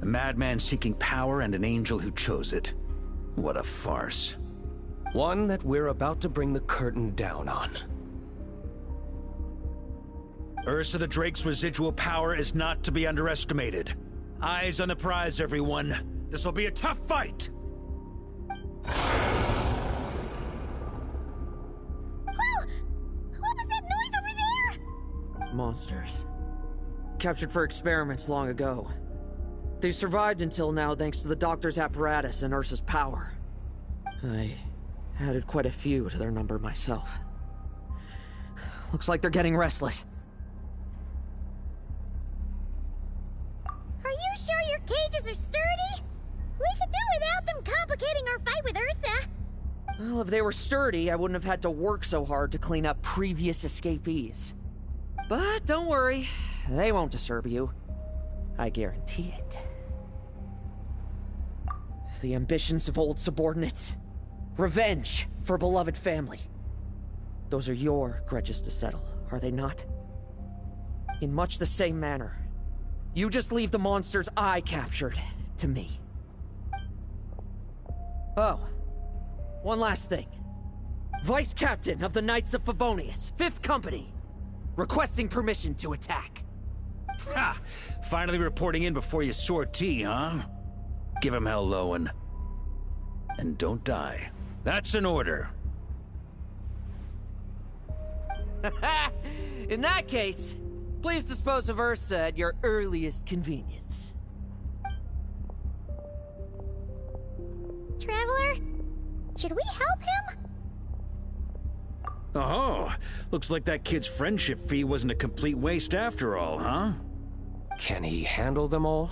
A madman seeking power and an angel who chose it. What a farce. One that we're about to bring the curtain down on. Ursa the Drake's residual power is not to be underestimated. Eyes on the prize, everyone. This will be a tough fight! Oh! What was that noise over there? Monsters. Captured for experiments long ago. They've survived until now thanks to the doctor's apparatus and Ursa's power. I added quite a few to their number myself. Looks like they're getting restless. Are you sure your cages are sturdy? We could do without them complicating our fight with Ursa. Well, if they were sturdy, I wouldn't have had to work so hard to clean up previous escapees. But don't worry, they won't disturb you. I guarantee it. The ambitions of old subordinates. Revenge for beloved family. Those are your grudges to settle, are they not? In much the same manner, you just leave the monsters I captured to me. Oh, one last thing. Vice Captain of the Knights of Favonius, 5th Company, requesting permission to attack. Ha! Finally reporting in before you sortie, huh? Give him hell, Lowen. And don't die. That's an order. In that case, please dispose of Ursa at your earliest convenience. Traveler, should we help him? Oh, looks like that kid's friendship fee wasn't a complete waste after all, huh? Can he handle them all?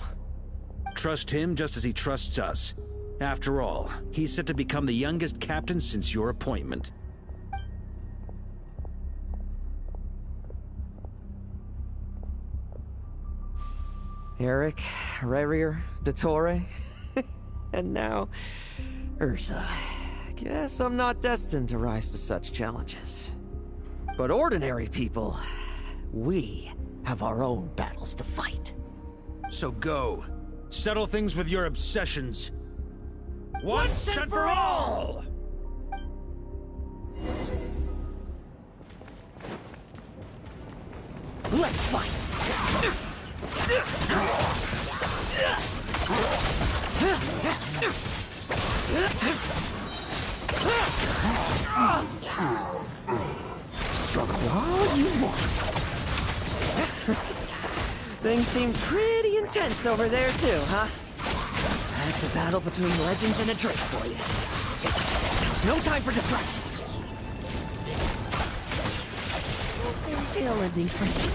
Trust him just as he trusts us. After all, he's set to become the youngest captain since your appointment. Eric, Rerir, Dottore, and now Ursa. Guess I'm not destined to rise to such challenges. But ordinary people, we have our own battles to fight. So go. Settle things with your obsessions. Once and for all! Let's fight! Struggle all you want. Things seem pretty intense over there too, huh? That's a battle between legends and a drake for you. There's no time for distractions. Tail ending friendship.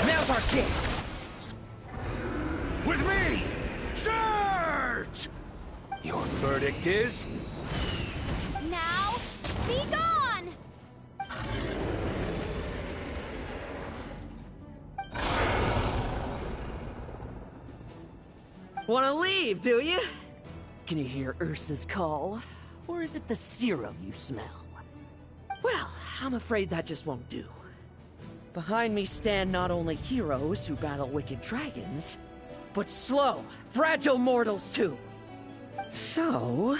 Now's our chance. With me! Charge! Your verdict is? Now, be gone! Wanna leave, do you? Can you hear Ursa's call? Or is it the serum you smell? Well, I'm afraid that just won't do. Behind me stand not only heroes who battle wicked dragons, but slow, fragile mortals too. So...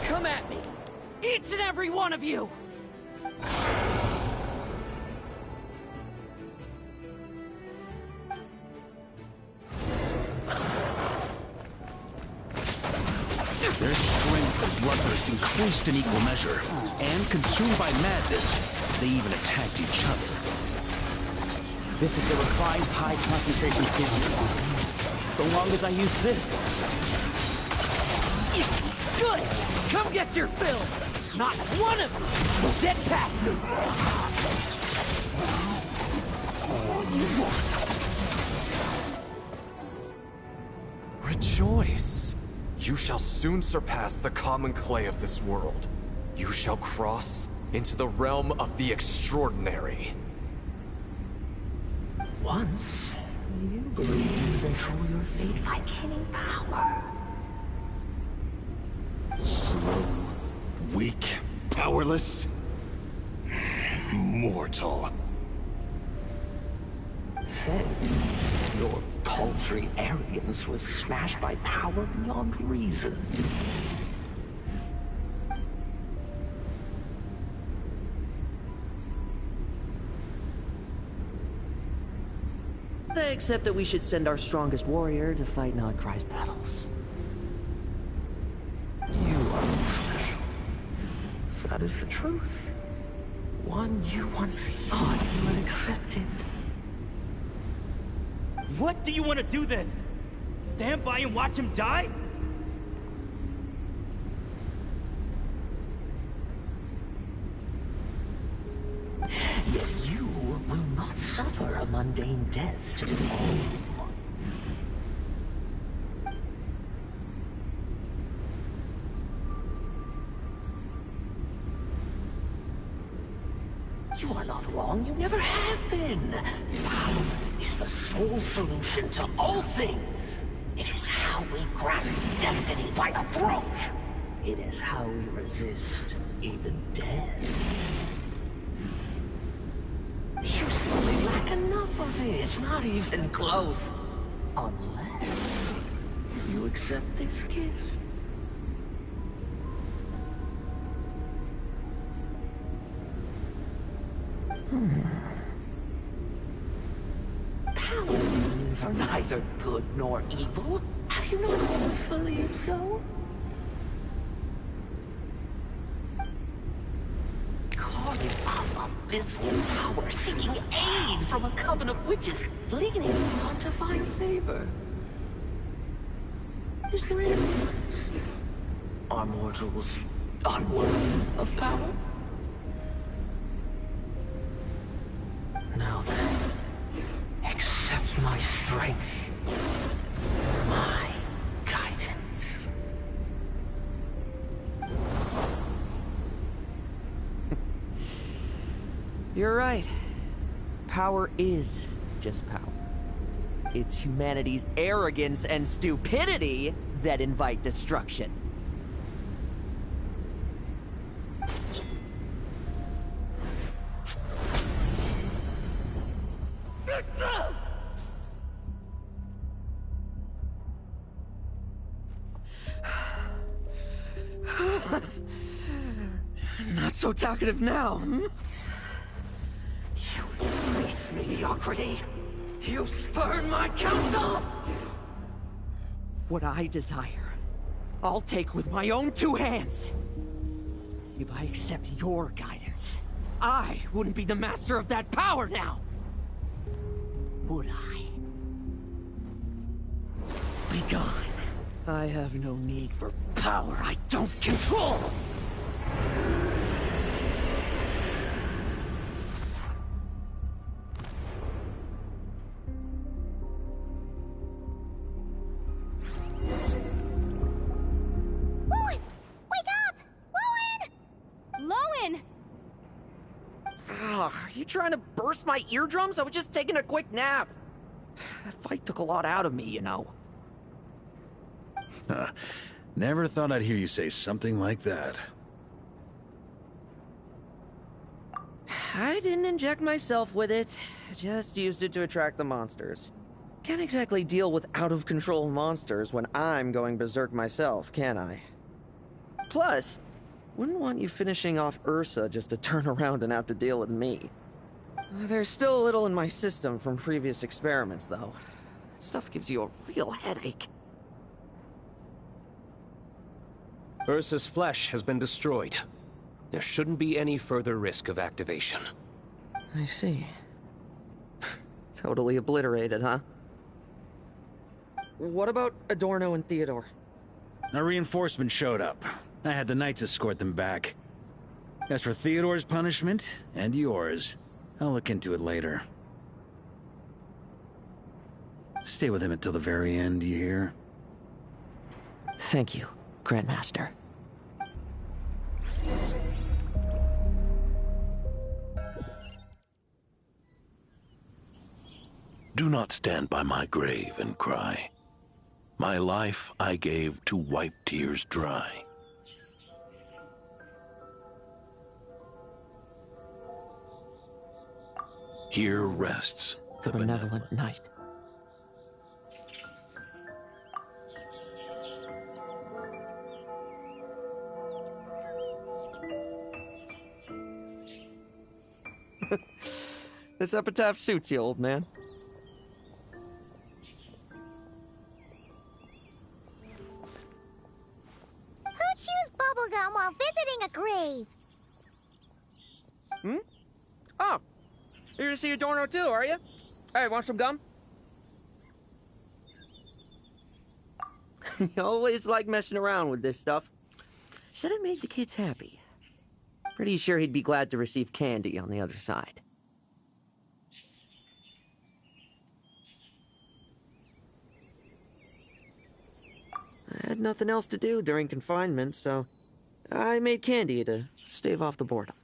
come at me! Each and every one of you! Their strength and bloodthirst increased in equal measure, and consumed by madness, they even attacked each other. This is the refined high concentration serum. So long as I use this. Good! Come get your fill! Not one of you will get past me! All you want. Rejoice! You shall soon surpass the common clay of this world. You shall cross into the realm of the extraordinary. Once, you believed you could control your fate by killing power. Slow, weak, powerless, mortal. Then, your paltry arrogance was smashed by power beyond reason. Except that we should send our strongest warrior to fight Nodcry's battles. You are special. That is the truth. One you once thought you had accepted. What do you want to do then? Stand by and watch him die? Yet you will not suffer a mundane death to befall you. You are not wrong, you never have been. Power is the sole solution to all things. It is how we grasp destiny by the throat. It is how we resist even death. You simply lack enough of it, not even close. Unless you accept this gift. Power wounds are neither good nor evil. Have you not always believed so? Carving up abysmal power, seeking aid from a coven of witches, leaning on to find favor. Is there any difference? Are mortals unworthy of power? Now then, accept my strength, my guidance. You're right. Power is just power. It's humanity's arrogance and stupidity that invite destruction. Not so talkative now, hmm? You embrace mediocrity. You spurn my counsel. What I desire I'll take with my own two hands. If I accept your guidance, I wouldn't be the master of that power now. Would I? Be gone. I have no need for power I don't control! Lowen! Wake up! Lowen! Are you trying to burst my eardrums? I was just taking a quick nap. That fight took a lot out of me, you know. Never thought I'd hear you say something like that. I didn't inject myself with it. Just used it to attract the monsters. Can't exactly deal with out-of-control monsters when I'm going berserk myself, can I? Plus, wouldn't want you finishing off Ursa just to turn around and have to deal with me. There's still a little in my system from previous experiments, though. That stuff gives you a real headache. Ursa's flesh has been destroyed. There shouldn't be any further risk of activation. I see. Totally obliterated, huh? What about Adorno and Theodore? A reinforcement showed up. I had the Knights escort them back. As for Theodore's punishment, and yours, I'll look into it later. Stay with him until the very end, you hear? Thank you, Grandmaster. Do not stand by my grave and cry. My life I gave to wipe tears dry. Here rests the benevolent knight. This epitaph suits you, old man. Who chews bubblegum while visiting a grave? Hmm? Oh, you're to see Adorno too, are you? Hey, want some gum? You always like messing around with this stuff. Said it made the kids happy. Pretty sure he'd be glad to receive candy on the other side. I had nothing else to do during confinement, so I made candy to stave off the boredom.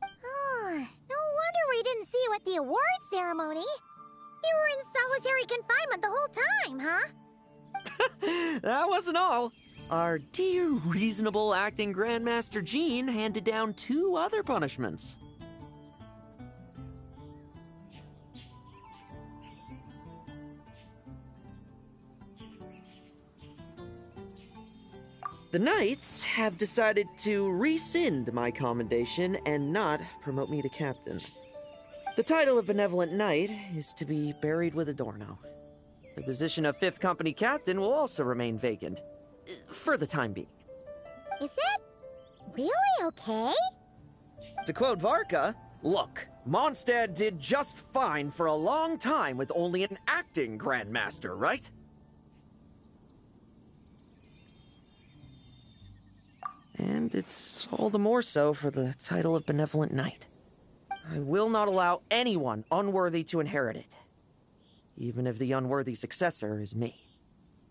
Oh, no wonder we didn't see you at the award ceremony. You were in solitary confinement the whole time, huh? That wasn't all. Our dear, reasonable acting Grandmaster Jean handed down 2 other punishments. The Knights have decided to rescind my commendation and not promote me to captain. The title of Benevolent Knight is to be buried with Adorno. The position of 5th Company Captain will also remain vacant, for the time being. Is that really okay? To quote Varka, look, Mondstadt did just fine for a long time with only an acting Grandmaster, right? And it's all the more so for the title of Benevolent Knight. I will not allow anyone unworthy to inherit it, even if the unworthy successor is me.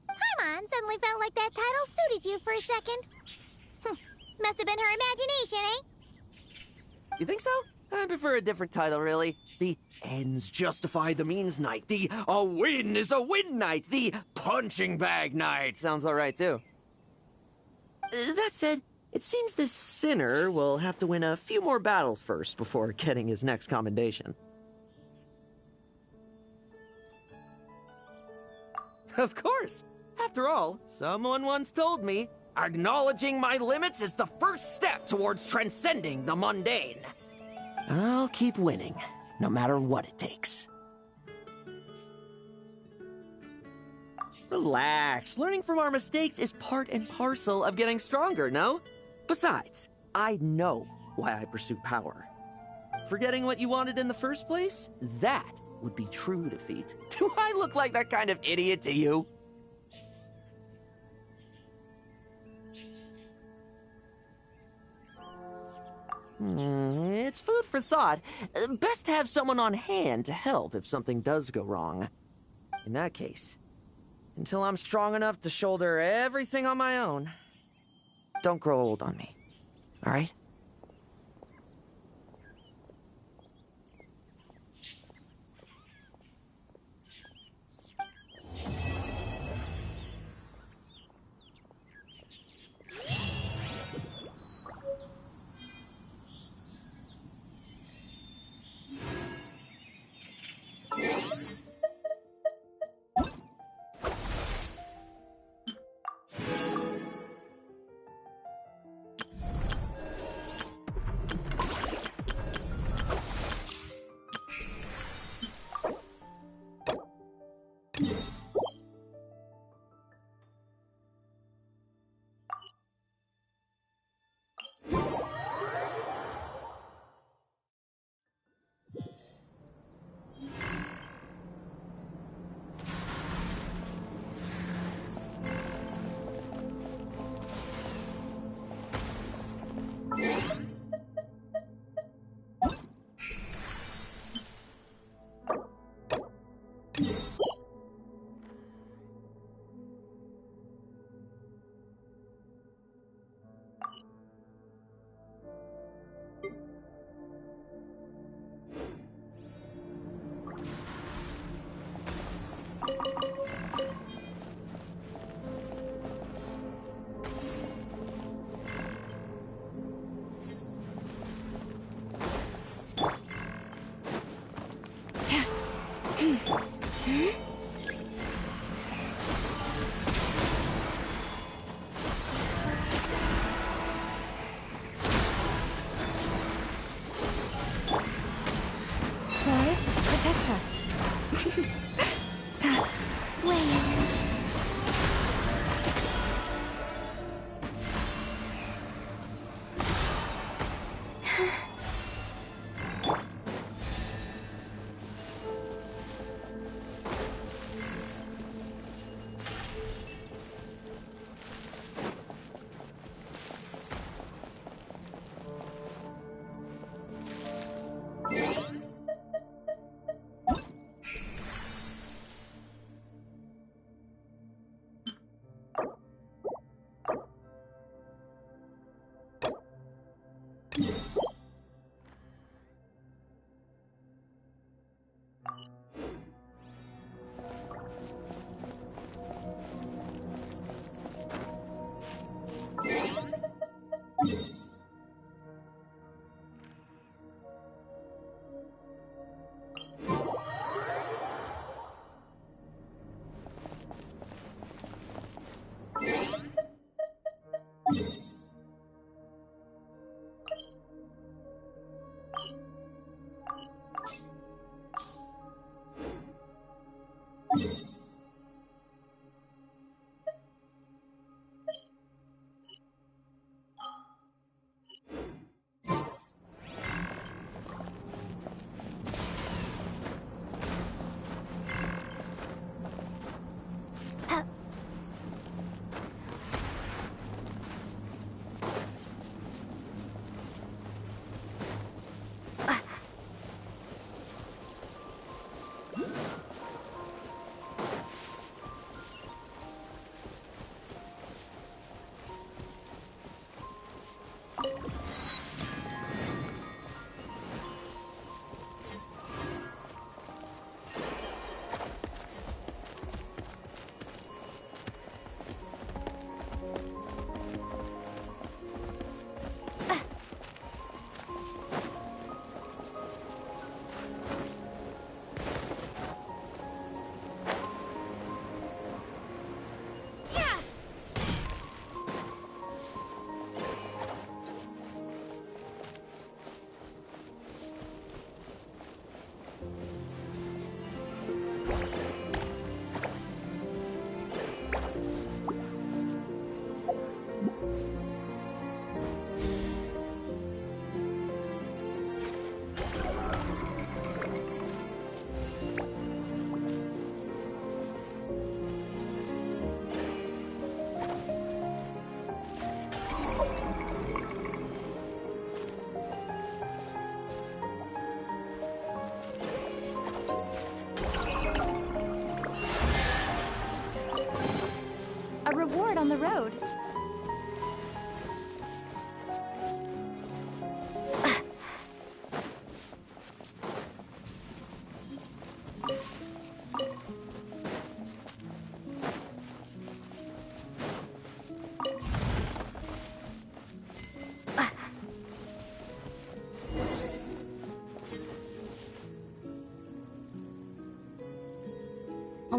Paimon suddenly felt like that title suited you for a second. Must have been her imagination, eh? You think so? I prefer a different title, really. The ends justify the means knight. The a win is a win knight. The punching bag knight sounds alright, too. That said, it seems this sinner will have to win a few more battles first before getting his next commendation. Of course. After all, someone once told me, acknowledging my limits is the first step towards transcending the mundane. I'll keep winning, no matter what it takes. Relax. Learning from our mistakes is part and parcel of getting stronger, no? Besides, I know why I pursue power. Forgetting what you wanted in the first place? That would be true defeat. Do I look like that kind of idiot to you? It's food for thought. Best to have someone on hand to help if something does go wrong. In that case, until I'm strong enough to shoulder everything on my own, don't grow old on me, all right? Protect us.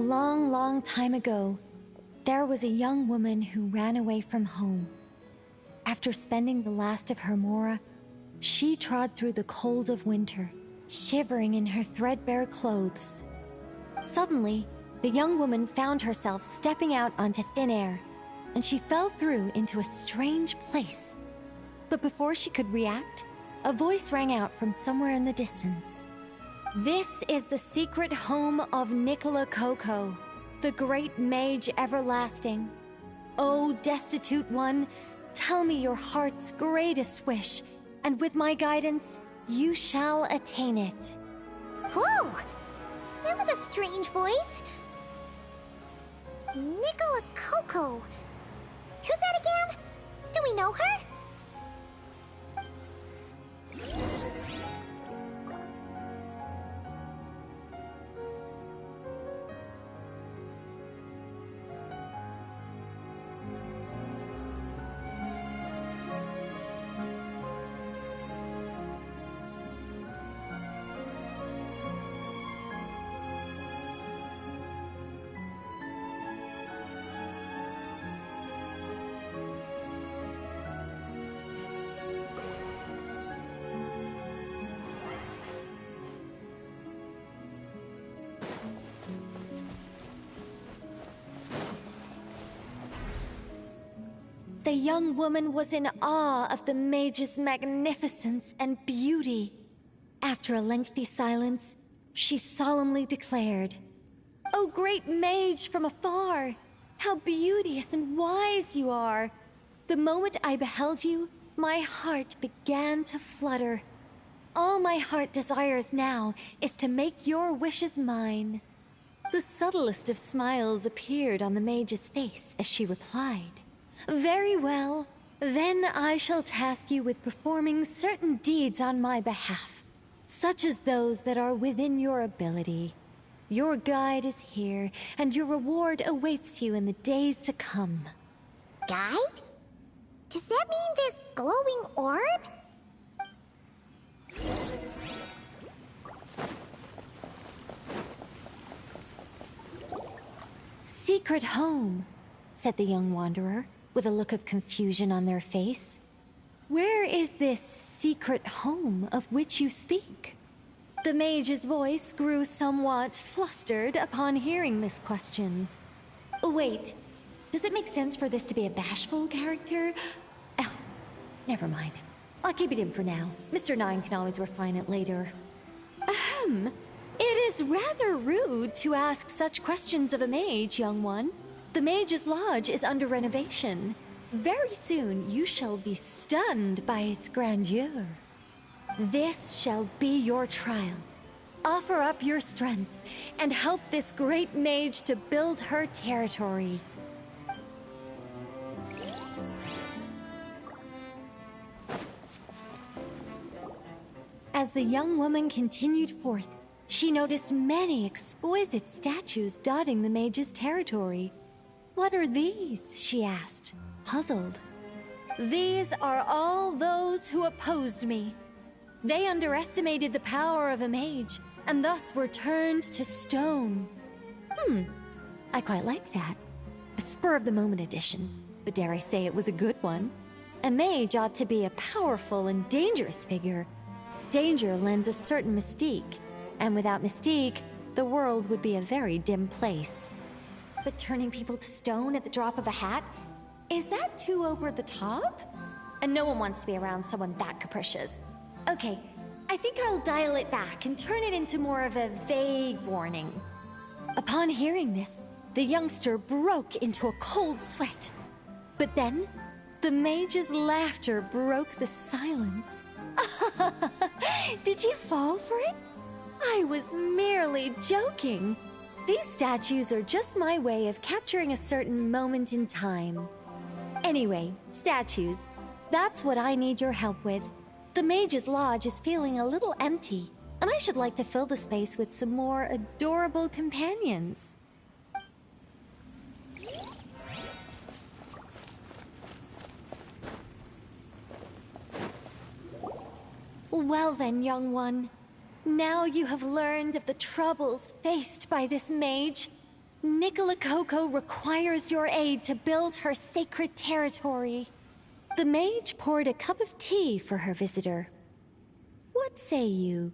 long, long time ago, there was a young woman who ran away from home. After spending the last of her mora, she trod through the cold of winter, shivering in her threadbare clothes. Suddenly, the young woman found herself stepping out onto thin air, and she fell through into a strange place. But before she could react, a voice rang out from somewhere in the distance. This is the secret home of Nicola Coco, the great mage everlasting. O destitute one, tell me your heart's greatest wish, and with my guidance, you shall attain it. Whoa! That was a strange voice. Nicola Coco. Who's that again? Do we know her? The young woman was in awe of the mage's magnificence and beauty. After a lengthy silence, she solemnly declared, "O great mage from afar, how beauteous and wise you are! The moment I beheld you, my heart began to flutter. All my heart desires now is to make your wishes mine." The subtlest of smiles appeared on the mage's face as she replied, "Very well. Then I shall task you with performing certain deeds on my behalf, such as those that are within your ability. Your guide is here, and your reward awaits you in the days to come." Guide? Does that mean this glowing orb? "Secret home," said the young wanderer, with a look of confusion on their face. "Where is this secret home of which you speak?" The mage's voice grew somewhat flustered upon hearing this question. Wait, does it make sense for this to be a bashful character? Oh, never mind. I'll keep it in for now. Mr. Nine can always refine it later. Ahem. It is rather rude to ask such questions of a mage, young one. The Mage's Lodge is under renovation. Very soon you shall be stunned by its grandeur. This shall be your trial. Offer up your strength and help this great mage to build her territory. As the young woman continued forth, she noticed many exquisite statues dotting the mage's territory. "What are these?" she asked, puzzled. "These are all those who opposed me. They underestimated the power of a mage, and thus were turned to stone." I quite like that. A spur-of-the-moment addition, but dare I say it was a good one. A mage ought to be a powerful and dangerous figure. Danger lends a certain mystique, and without mystique, the world would be a very dim place. But turning people to stone at the drop of a hat? Is that too over the top? And no one wants to be around someone that capricious. Okay, I think I'll dial it back and turn it into more of a vague warning. Upon hearing this, the youngster broke into a cold sweat. But then, the mage's laughter broke the silence. Did you fall for it? I was merely joking. These statues are just my way of capturing a certain moment in time. Anyway, statues. That's what I need your help with. The Mage's Lodge is feeling a little empty, and I should like to fill the space with some more adorable companions. Well then, young one. Now you have learned of the troubles faced by this mage. Nicola Coco requires your aid to build her sacred territory. The mage poured a cup of tea for her visitor. What say you?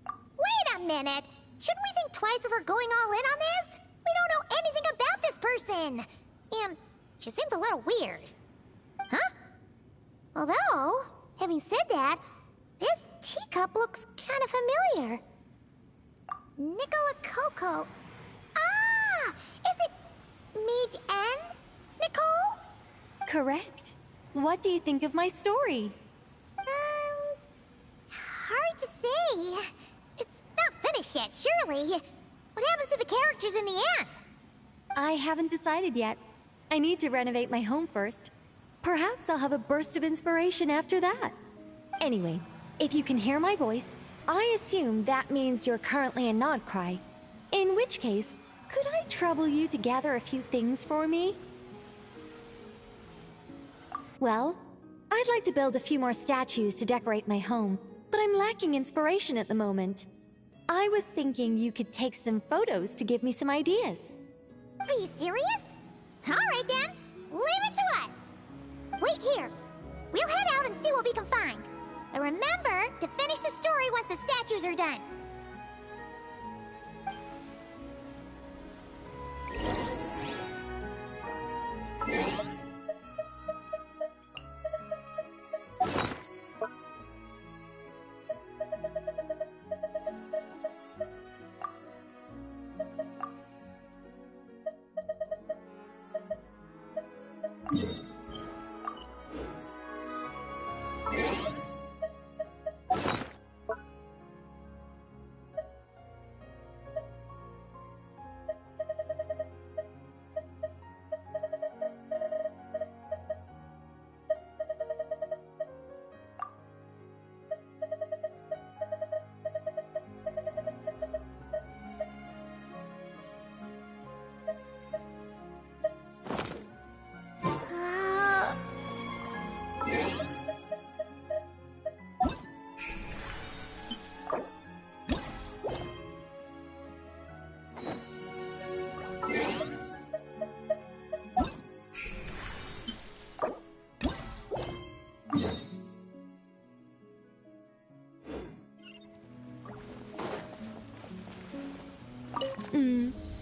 Wait a minute! Shouldn't we think twice before going all in on this? We don't know anything about this person! And she seems a little weird. Huh? Although, having said that, this teacup looks kind of familiar. Nicola Coco. Ah! Is it Mage N? Nicole? Correct. What do you think of my story? Hard to say. It's not finished yet, surely. What happens to the characters in the end? I haven't decided yet. I need to renovate my home first. Perhaps I'll have a burst of inspiration after that. Anyway, if you can hear my voice, I assume that means you're currently in Nodcry. In which case, could I trouble you to gather a few things for me? Well, I'd like to build a few more statues to decorate my home, but I'm lacking inspiration at the moment. I was thinking you could take some photos to give me some ideas. Are you serious? Alright then, leave it to us! Wait here. We'll head out and see what we can find. But remember to finish the story once the statues are done.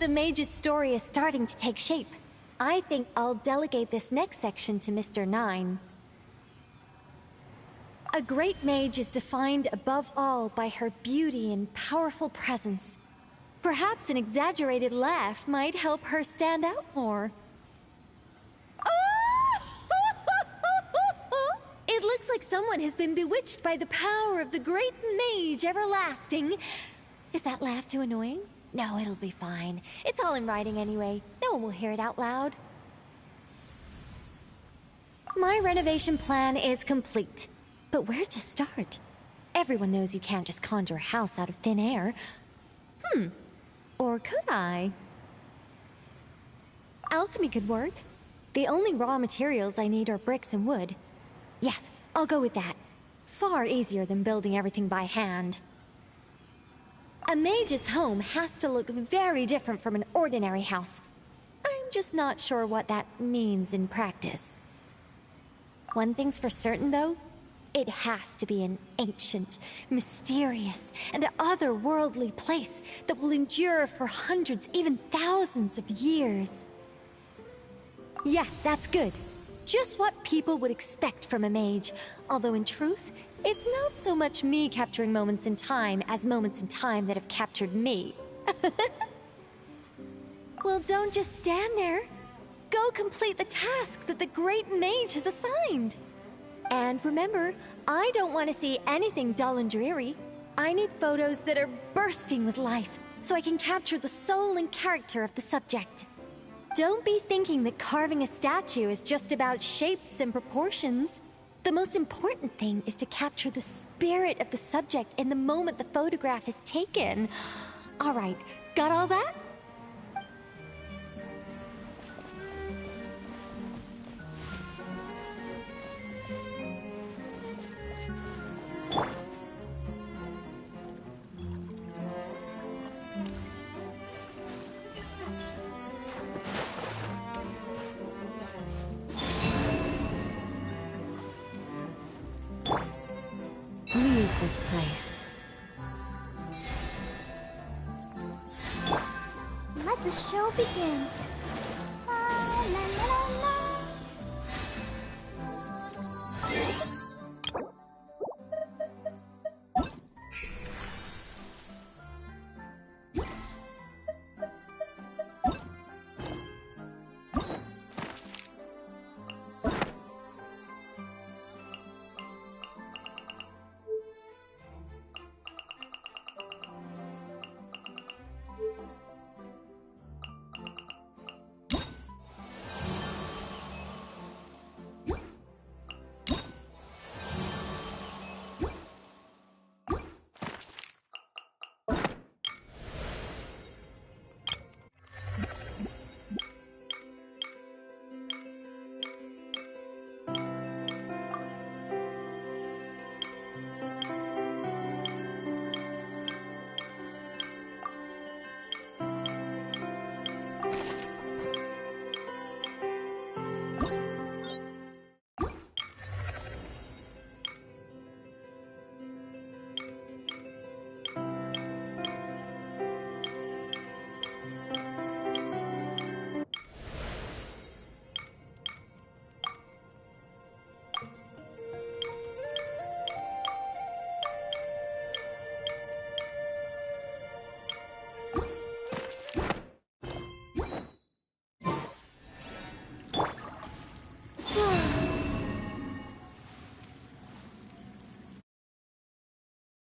The mage's story is starting to take shape. I think I'll delegate this next section to Mr. 9. A great mage is defined above all by her beauty and powerful presence. Perhaps an exaggerated laugh might help her stand out more. It looks like someone has been bewitched by the power of the great mage everlasting. Is that laugh too annoying? No, it'll be fine. It's all in writing anyway. No one will hear it out loud. My renovation plan is complete. But where to start? Everyone knows you can't just conjure a house out of thin air. Or could I? Alchemy could work. The only raw materials I need are bricks and wood. Yes, I'll go with that. Far easier than building everything by hand. A mage's home has to look very different from an ordinary house. I'm just not sure what that means in practice. One thing's for certain, though. It has to be an ancient, mysterious, and otherworldly place that will endure for hundreds, even thousands of years. Yes, that's good. Just what people would expect from a mage, although in truth, it's not so much me capturing moments in time as moments in time that have captured me. Well, don't just stand there. Go complete the task that the great mage has assigned. And remember, I don't want to see anything dull and dreary. I need photos that are bursting with life, so I can capture the soul and character of the subject. Don't be thinking that carving a statue is just about shapes and proportions. The most important thing is to capture the spirit of the subject in the moment the photograph is taken. All right, got all that? this place. Let the show begin.